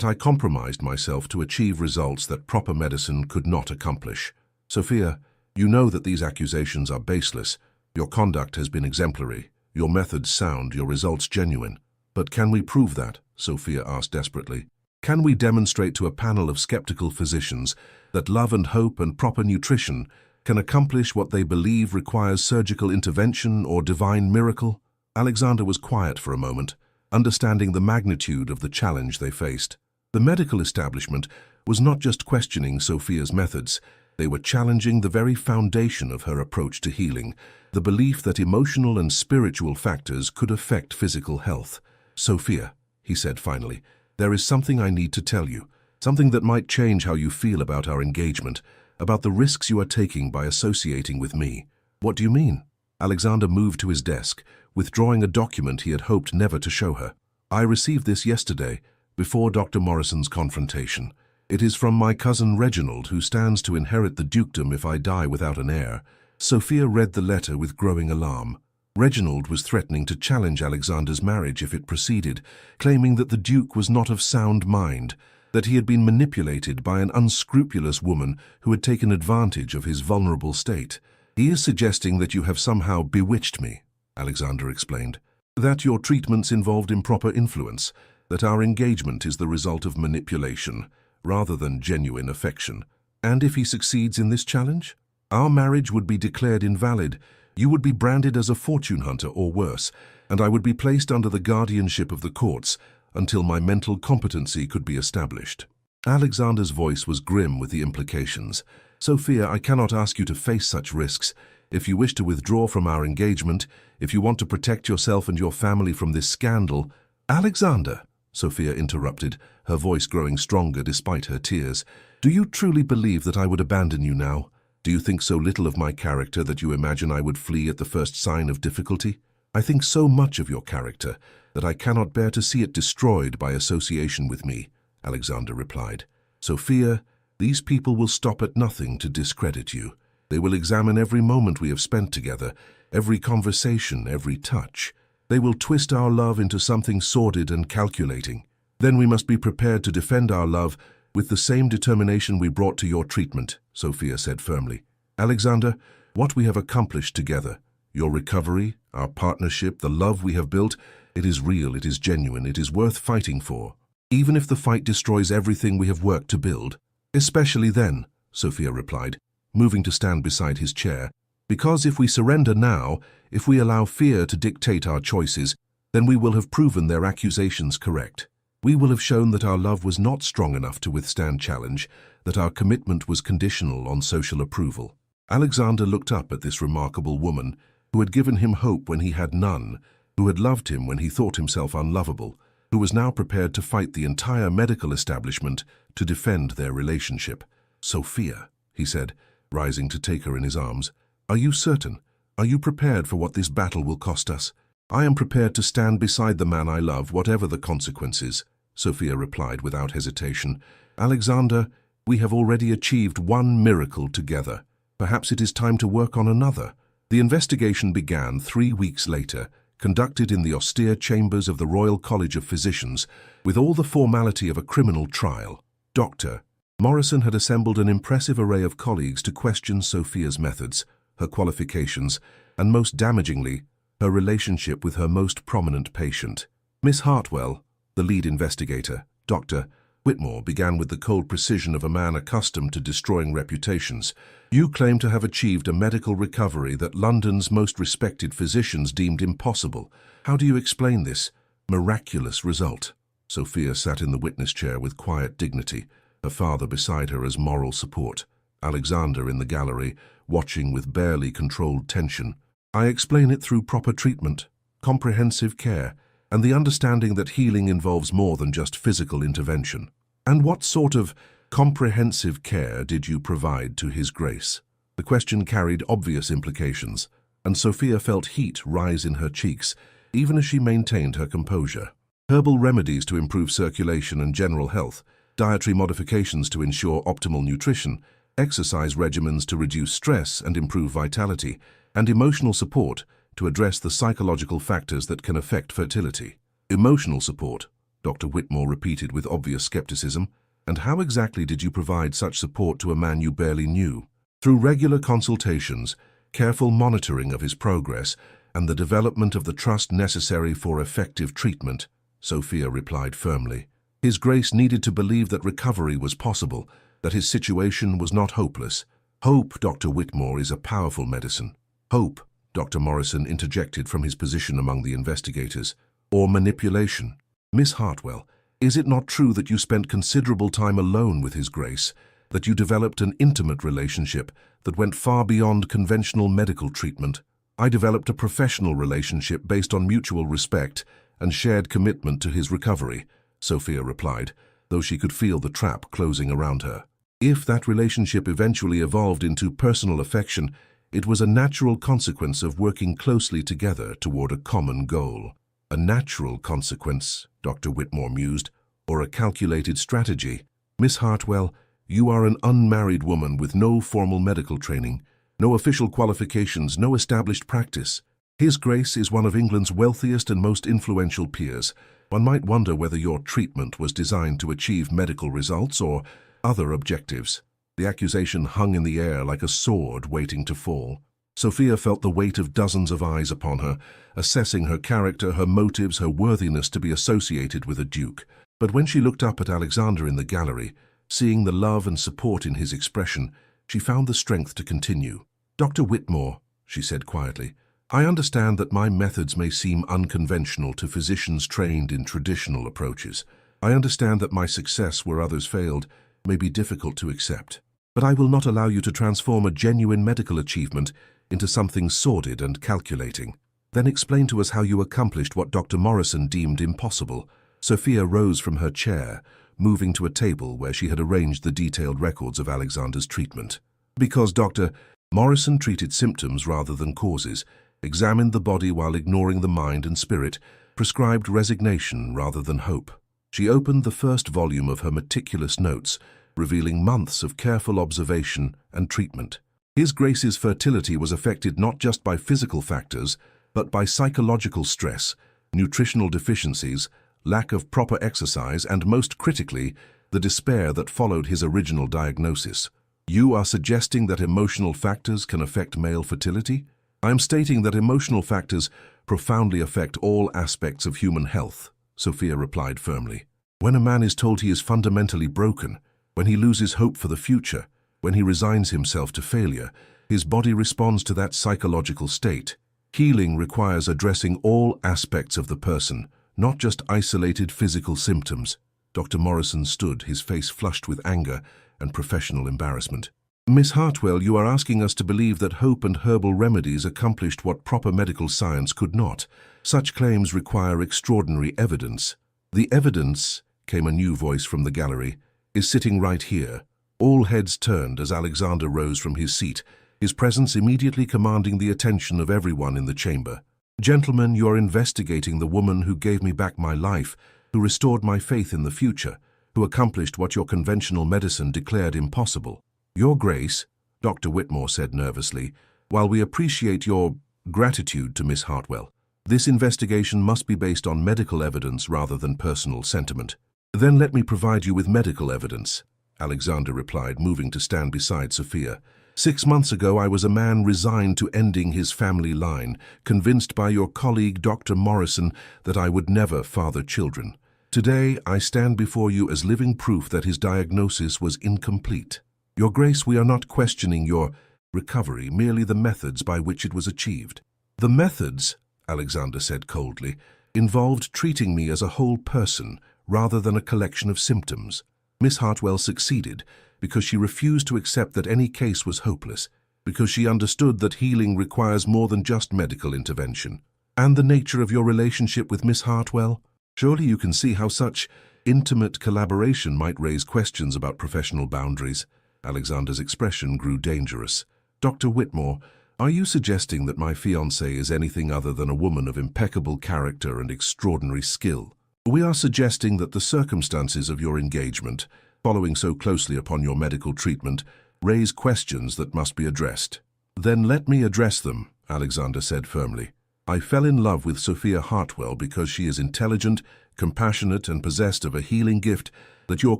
I compromised myself to achieve results that proper medicine could not accomplish. Sophia, you know that these accusations are baseless. Your conduct has been exemplary, your methods sound, your results genuine. But can we prove that?" Sophia asked desperately. "Can we demonstrate to a panel of skeptical physicians that love and hope and proper nutrition can accomplish what they believe requires surgical intervention or divine miracle?" Alexander was quiet for a moment, understanding the magnitude of the challenge they faced. The medical establishment was not just questioning Sophia's methods, they were challenging the very foundation of her approach to healing, the belief that emotional and spiritual factors could affect physical health. "Sophia," he said finally, "there is something I need to tell you, something that might change how you feel about our engagement, about the risks you are taking by associating with me." "What do you mean?" Alexander moved to his desk, withdrawing a document he had hoped never to show her. "I received this yesterday, before Dr. Morrison's confrontation. It is from my cousin Reginald, who stands to inherit the dukedom if I die without an heir." Sophia read the letter with growing alarm. Reginald was threatening to challenge Alexander's marriage if it proceeded, claiming that the Duke was not of sound mind, that he had been manipulated by an unscrupulous woman who had taken advantage of his vulnerable state. "He is suggesting that you have somehow bewitched me," Alexander explained, "that your treatments involved improper influence, that our engagement is the result of manipulation, rather than genuine affection. And if he succeeds in this challenge, our marriage would be declared invalid, you would be branded as a fortune hunter or worse, and I would be placed under the guardianship of the courts until my mental competency could be established." Alexander's voice was grim with the implications. "Sophia, I cannot ask you to face such risks. If you wish to withdraw from our engagement, if you want to protect yourself and your family from this scandal—" "Alexander," Sophia interrupted, her voice growing stronger despite her tears, "do you truly believe that I would abandon you now? Do you think so little of my character that you imagine I would flee at the first sign of difficulty? I think so much of your character that I cannot bear to see it destroyed by association with me," Alexander replied. "Sophia, these people will stop at nothing to discredit you. They will examine every moment we have spent together, every conversation, every touch. They will twist our love into something sordid and calculating. Then we must be prepared to defend our love with the same determination we brought to your treatment," Sophia said firmly. "Alexander, what we have accomplished together, your recovery, our partnership, the love we have built, it is real, it is genuine, it is worth fighting for. Even if the fight destroys everything we have worked to build." "Especially then," Sophia replied, moving to stand beside his chair, "because if we surrender now, if we allow fear to dictate our choices, then we will have proven their accusations correct. We will have shown that our love was not strong enough to withstand challenge, that our commitment was conditional on social approval." Alexander looked up at this remarkable woman, who had given him hope when he had none, who had loved him when he thought himself unlovable, who was now prepared to fight the entire medical establishment to defend their relationship. "Sophia," he said, rising to take her in his arms, "are you certain? Are you prepared for what this battle will cost us?" "I am prepared to stand beside the man I love, whatever the consequences," Sophia replied without hesitation. "Alexander, we have already achieved one miracle together. Perhaps it is time to work on another." The investigation began 3 weeks later, conducted in the austere chambers of the Royal College of Physicians, with all the formality of a criminal trial. Dr. Morrison had assembled an impressive array of colleagues to question Sophia's methods, her qualifications, and most damagingly, her relationship with her most prominent patient. Miss Hartwell, the lead investigator, doctor, Whitmore began with the cold precision of a man accustomed to destroying reputations. "You claim to have achieved a medical recovery that London's most respected physicians deemed impossible. How do you explain this miraculous result?" Sophia sat in the witness chair with quiet dignity, her father beside her as moral support. Alexander in the gallery, watching with barely controlled tension. "I explain it through proper treatment, comprehensive care, and the understanding that healing involves more than just physical intervention." "And what sort of comprehensive care did you provide to His Grace?" The question carried obvious implications, and Sophia felt heat rise in her cheeks, even as she maintained her composure. Herbal remedies to improve circulation and general health, dietary modifications to ensure optimal nutrition, exercise regimens to reduce stress and improve vitality, and emotional support to address the psychological factors that can affect fertility. "Emotional support," Dr. Whitmore repeated with obvious skepticism. "And how exactly did you provide such support to a man you barely knew?" "Through regular consultations, careful monitoring of his progress, and the development of the trust necessary for effective treatment," Sophia replied firmly. "His Grace needed to believe that recovery was possible, that his situation was not hopeless." "Hope, Dr. Whitmore, is a powerful medicine." "Hope," Dr. Morrison interjected from his position among the investigators. "Or manipulation." "Miss Hartwell, is it not true that you spent considerable time alone with His Grace, that you developed an intimate relationship that went far beyond conventional medical treatment?" "I developed a professional relationship based on mutual respect and shared commitment to his recovery," Sophia replied, though she could feel the trap closing around her. "If that relationship eventually evolved into personal affection, it was a natural consequence of working closely together toward a common goal." "A natural consequence," Dr. Whitmore mused, "or a calculated strategy." "Miss Hartwell, you are an unmarried woman with no formal medical training, no official qualifications, no established practice. His Grace is one of England's wealthiest and most influential peers. One might wonder whether your treatment was designed to achieve medical results or other objectives." The accusation hung in the air like a sword waiting to fall. Sophia felt the weight of dozens of eyes upon her, assessing her character, her motives, her worthiness to be associated with a duke. But when she looked up at Alexander in the gallery, seeing the love and support in his expression, she found the strength to continue. "Dr. Whitmore," she said quietly, "I understand that my methods may seem unconventional to physicians trained in traditional approaches. I understand that my success where others failed may be difficult to accept. But I will not allow you to transform a genuine medical achievement into something sordid and calculating." "Then explain to us how you accomplished what Dr. Morrison deemed impossible." Sophia rose from her chair, moving to a table where she had arranged the detailed records of Alexander's treatment. "Because Dr. Morrison treated symptoms rather than causes, examined the body while ignoring the mind and spirit, prescribed resignation rather than hope." She opened the first volume of her meticulous notes, revealing months of careful observation and treatment. His Grace's fertility was affected not just by physical factors, but by psychological stress, nutritional deficiencies, lack of proper exercise, and most critically, the despair that followed his original diagnosis. "You are suggesting that emotional factors can affect male fertility?" "I am stating that emotional factors profoundly affect all aspects of human health," Sophia replied firmly. "When a man is told he is fundamentally broken, when he loses hope for the future, when he resigns himself to failure, his body responds to that psychological state. Healing requires addressing all aspects of the person, not just isolated physical symptoms." Dr. Morrison stood, his face flushed with anger and professional embarrassment. "Miss Hartwell, you are asking us to believe that hope and herbal remedies accomplished what proper medical science could not. Such claims require extraordinary evidence." "The evidence," came a new voice from the gallery, "is sitting right here." All heads turned as Alexander rose from his seat, his presence immediately commanding the attention of everyone in the chamber. "Gentlemen, you are investigating the woman who gave me back my life, who restored my faith in the future, who accomplished what your conventional medicine declared impossible." "Your Grace," Dr. Whitmore said nervously, "while we appreciate your gratitude to Miss Hartwell, this investigation must be based on medical evidence rather than personal sentiment." "Then let me provide you with medical evidence," Alexander replied, moving to stand beside Sophia. 6 months ago, I was a man resigned to ending his family line, convinced by your colleague Dr. Morrison that I would never father children. Today, I stand before you as living proof that his diagnosis was incomplete. Your Grace, we are not questioning your recovery, merely the methods by which it was achieved. The methods, Alexander said coldly, involved treating me as a whole person rather than a collection of symptoms. Miss Hartwell succeeded because she refused to accept that any case was hopeless, because she understood that healing requires more than just medical intervention. And the nature of your relationship with Miss Hartwell? Surely you can see how such intimate collaboration might raise questions about professional boundaries. Alexander's expression grew dangerous. Dr. Whitmore, are you suggesting that my fiancée is anything other than a woman of impeccable character and extraordinary skill? We are suggesting that the circumstances of your engagement, following so closely upon your medical treatment, raise questions that must be addressed. Then let me address them, Alexander said firmly. I fell in love with Sophia Hartwell because she is intelligent, compassionate, and possessed of a healing gift that your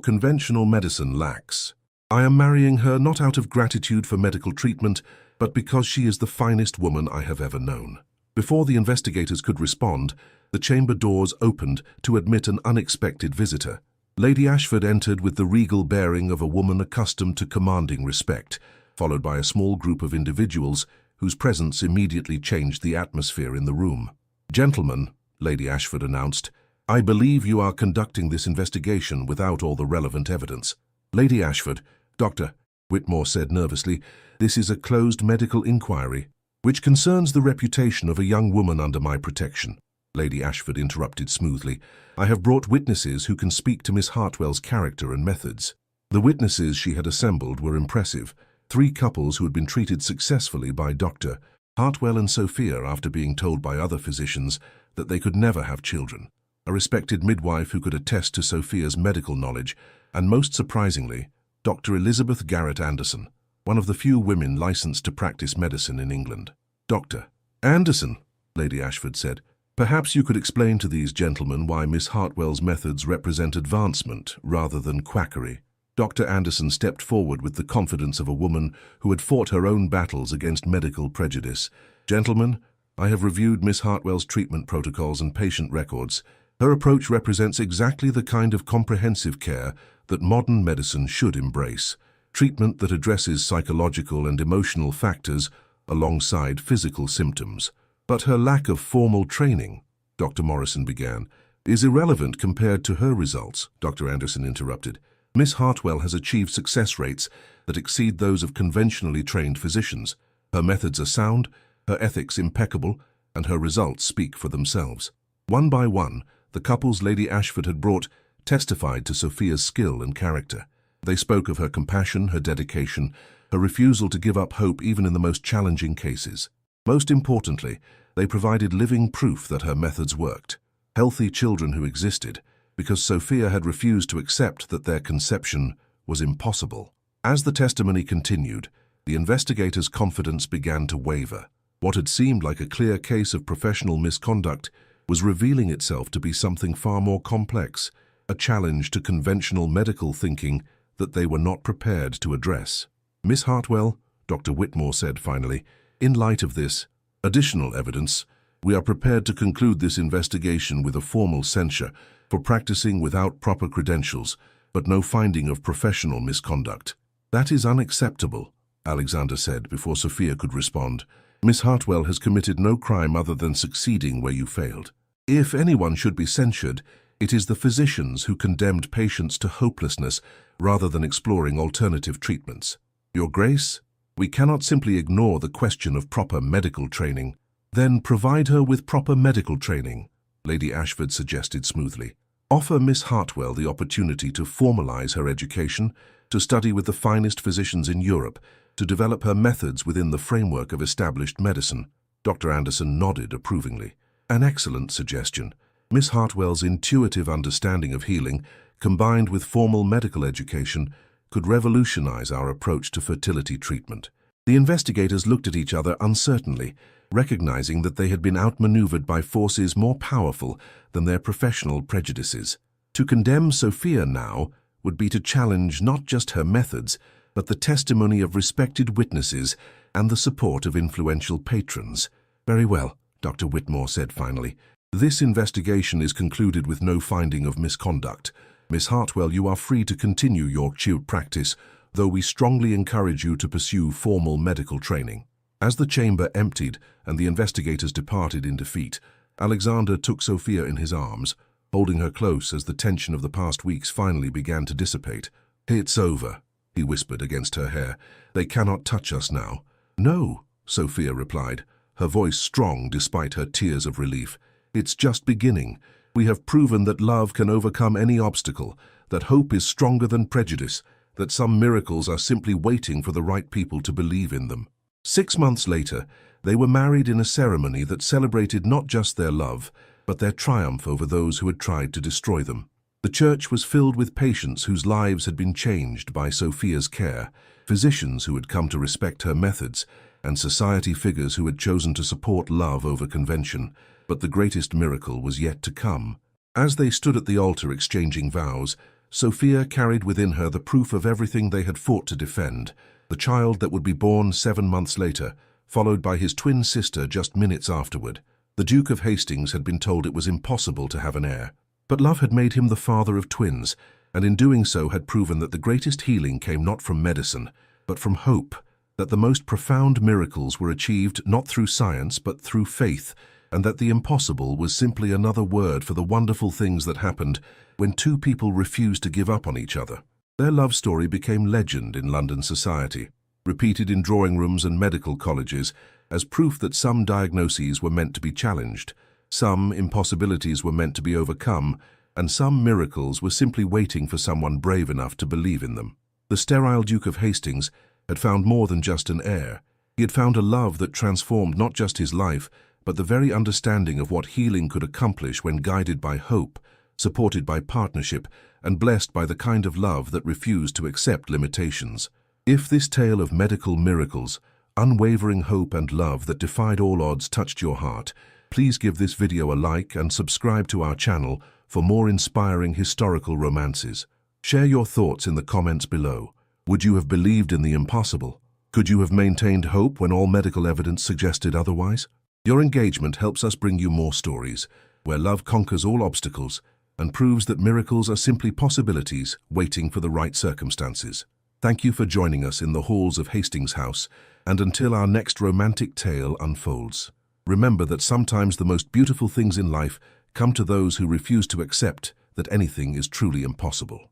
conventional medicine lacks. I am marrying her not out of gratitude for medical treatment, but because she is the finest woman I have ever known. Before the investigators could respond, the chamber doors opened to admit an unexpected visitor. Lady Ashford entered with the regal bearing of a woman accustomed to commanding respect, followed by a small group of individuals whose presence immediately changed the atmosphere in the room. Gentlemen, Lady Ashford announced, I believe you are conducting this investigation without all the relevant evidence. Lady Ashford, Dr. Whitmore said nervously, this is a closed medical inquiry, which concerns the reputation of a young woman under my protection. Lady Ashford interrupted smoothly. I have brought witnesses who can speak to Miss Hartwell's character and methods. The witnesses she had assembled were impressive. 3 couples who had been treated successfully by Dr. Hartwell and Sophia after being told by other physicians that they could never have children. A respected midwife who could attest to Sophia's medical knowledge, and most surprisingly, Dr. Elizabeth Garrett Anderson, one of the few women licensed to practice medicine in England. Dr. Anderson, Lady Ashford said, perhaps you could explain to these gentlemen why Miss Hartwell's methods represent advancement rather than quackery. Dr. Anderson stepped forward with the confidence of a woman who had fought her own battles against medical prejudice. Gentlemen, I have reviewed Miss Hartwell's treatment protocols and patient records. Her approach represents exactly the kind of comprehensive care that modern medicine should embrace. Treatment that addresses psychological and emotional factors alongside physical symptoms. But her lack of formal training, Dr. Morrison began, is irrelevant compared to her results, Dr. Anderson interrupted. Miss Hartwell has achieved success rates that exceed those of conventionally trained physicians. Her methods are sound, her ethics impeccable, and her results speak for themselves. One by one, the couples Lady Ashford had brought testified to Sophia's skill and character. They spoke of her compassion, her dedication, her refusal to give up hope even in the most challenging cases. Most importantly, they provided living proof that her methods worked. Healthy children who existed, because Sophia had refused to accept that their conception was impossible. As the testimony continued, the investigators' confidence began to waver. What had seemed like a clear case of professional misconduct was revealing itself to be something far more complex, a challenge to conventional medical thinking that they were not prepared to address. Miss Hartwell, Dr. Whitmore said finally, in light of this additional evidence, we are prepared to conclude this investigation with a formal censure for practicing without proper credentials, but no finding of professional misconduct. That is unacceptable, Alexander said before Sophia could respond. Miss Hartwell has committed no crime other than succeeding where you failed. If anyone should be censured, it is the physicians who condemned patients to hopelessness rather than exploring alternative treatments. Your Grace, we cannot simply ignore the question of proper medical training. Then provide her with proper medical training, Lady Ashford suggested smoothly. Offer Miss Hartwell the opportunity to formalize her education, to study with the finest physicians in Europe, to develop her methods within the framework of established medicine. Dr. Anderson nodded approvingly. An excellent suggestion. Miss Hartwell's intuitive understanding of healing, combined with formal medical education, could revolutionize our approach to fertility treatment. The investigators looked at each other uncertainly, recognizing that they had been outmaneuvered by forces more powerful than their professional prejudices. To condemn Sophia now would be to challenge not just her methods, but the testimony of respected witnesses and the support of influential patrons. Very well, Dr. Whitmore said finally. This investigation is concluded with no finding of misconduct. Miss Hartwell, you are free to continue your practice, though we strongly encourage you to pursue formal medical training. As the chamber emptied and the investigators departed in defeat, Alexander took Sophia in his arms, holding her close as the tension of the past weeks finally began to dissipate. "It's over," he whispered against her hair. "They cannot touch us now." "No," Sophia replied, her voice strong despite her tears of relief. "It's just beginning. We have proven that love can overcome any obstacle, that hope is stronger than prejudice, that some miracles are simply waiting for the right people to believe in them." 6 months later, they were married in a ceremony that celebrated not just their love, but their triumph over those who had tried to destroy them. The church was filled with patients whose lives had been changed by Sophia's care, physicians who had come to respect her methods, and society figures who had chosen to support love over convention. But the greatest miracle was yet to come. As they stood at the altar exchanging vows, Sophia carried within her the proof of everything they had fought to defend, the child that would be born 7 months later, followed by his twin sister just minutes afterward. The Duke of Hastings had been told it was impossible to have an heir. But love had made him the father of twins, and in doing so had proven that the greatest healing came not from medicine, but from hope, that the most profound miracles were achieved not through science but through faith, and that the impossible was simply another word for the wonderful things that happened when two people refused to give up on each other. Their love story became legend in London society, repeated in drawing rooms and medical colleges as proof that some diagnoses were meant to be challenged, some impossibilities were meant to be overcome, and some miracles were simply waiting for someone brave enough to believe in them. The sterile Duke of Hastings had found more than just an heir. He had found a love that transformed not just his life, but the very understanding of what healing could accomplish when guided by hope, supported by partnership, and blessed by the kind of love that refused to accept limitations. If this tale of medical miracles, unwavering hope and love that defied all odds touched your heart, please give this video a like and subscribe to our channel for more inspiring historical romances. Share your thoughts in the comments below. Would you have believed in the impossible? Could you have maintained hope when all medical evidence suggested otherwise? Your engagement helps us bring you more stories, where love conquers all obstacles and proves that miracles are simply possibilities waiting for the right circumstances. Thank you for joining us in the halls of Hastings House, and until our next romantic tale unfolds, remember that sometimes the most beautiful things in life come to those who refuse to accept that anything is truly impossible.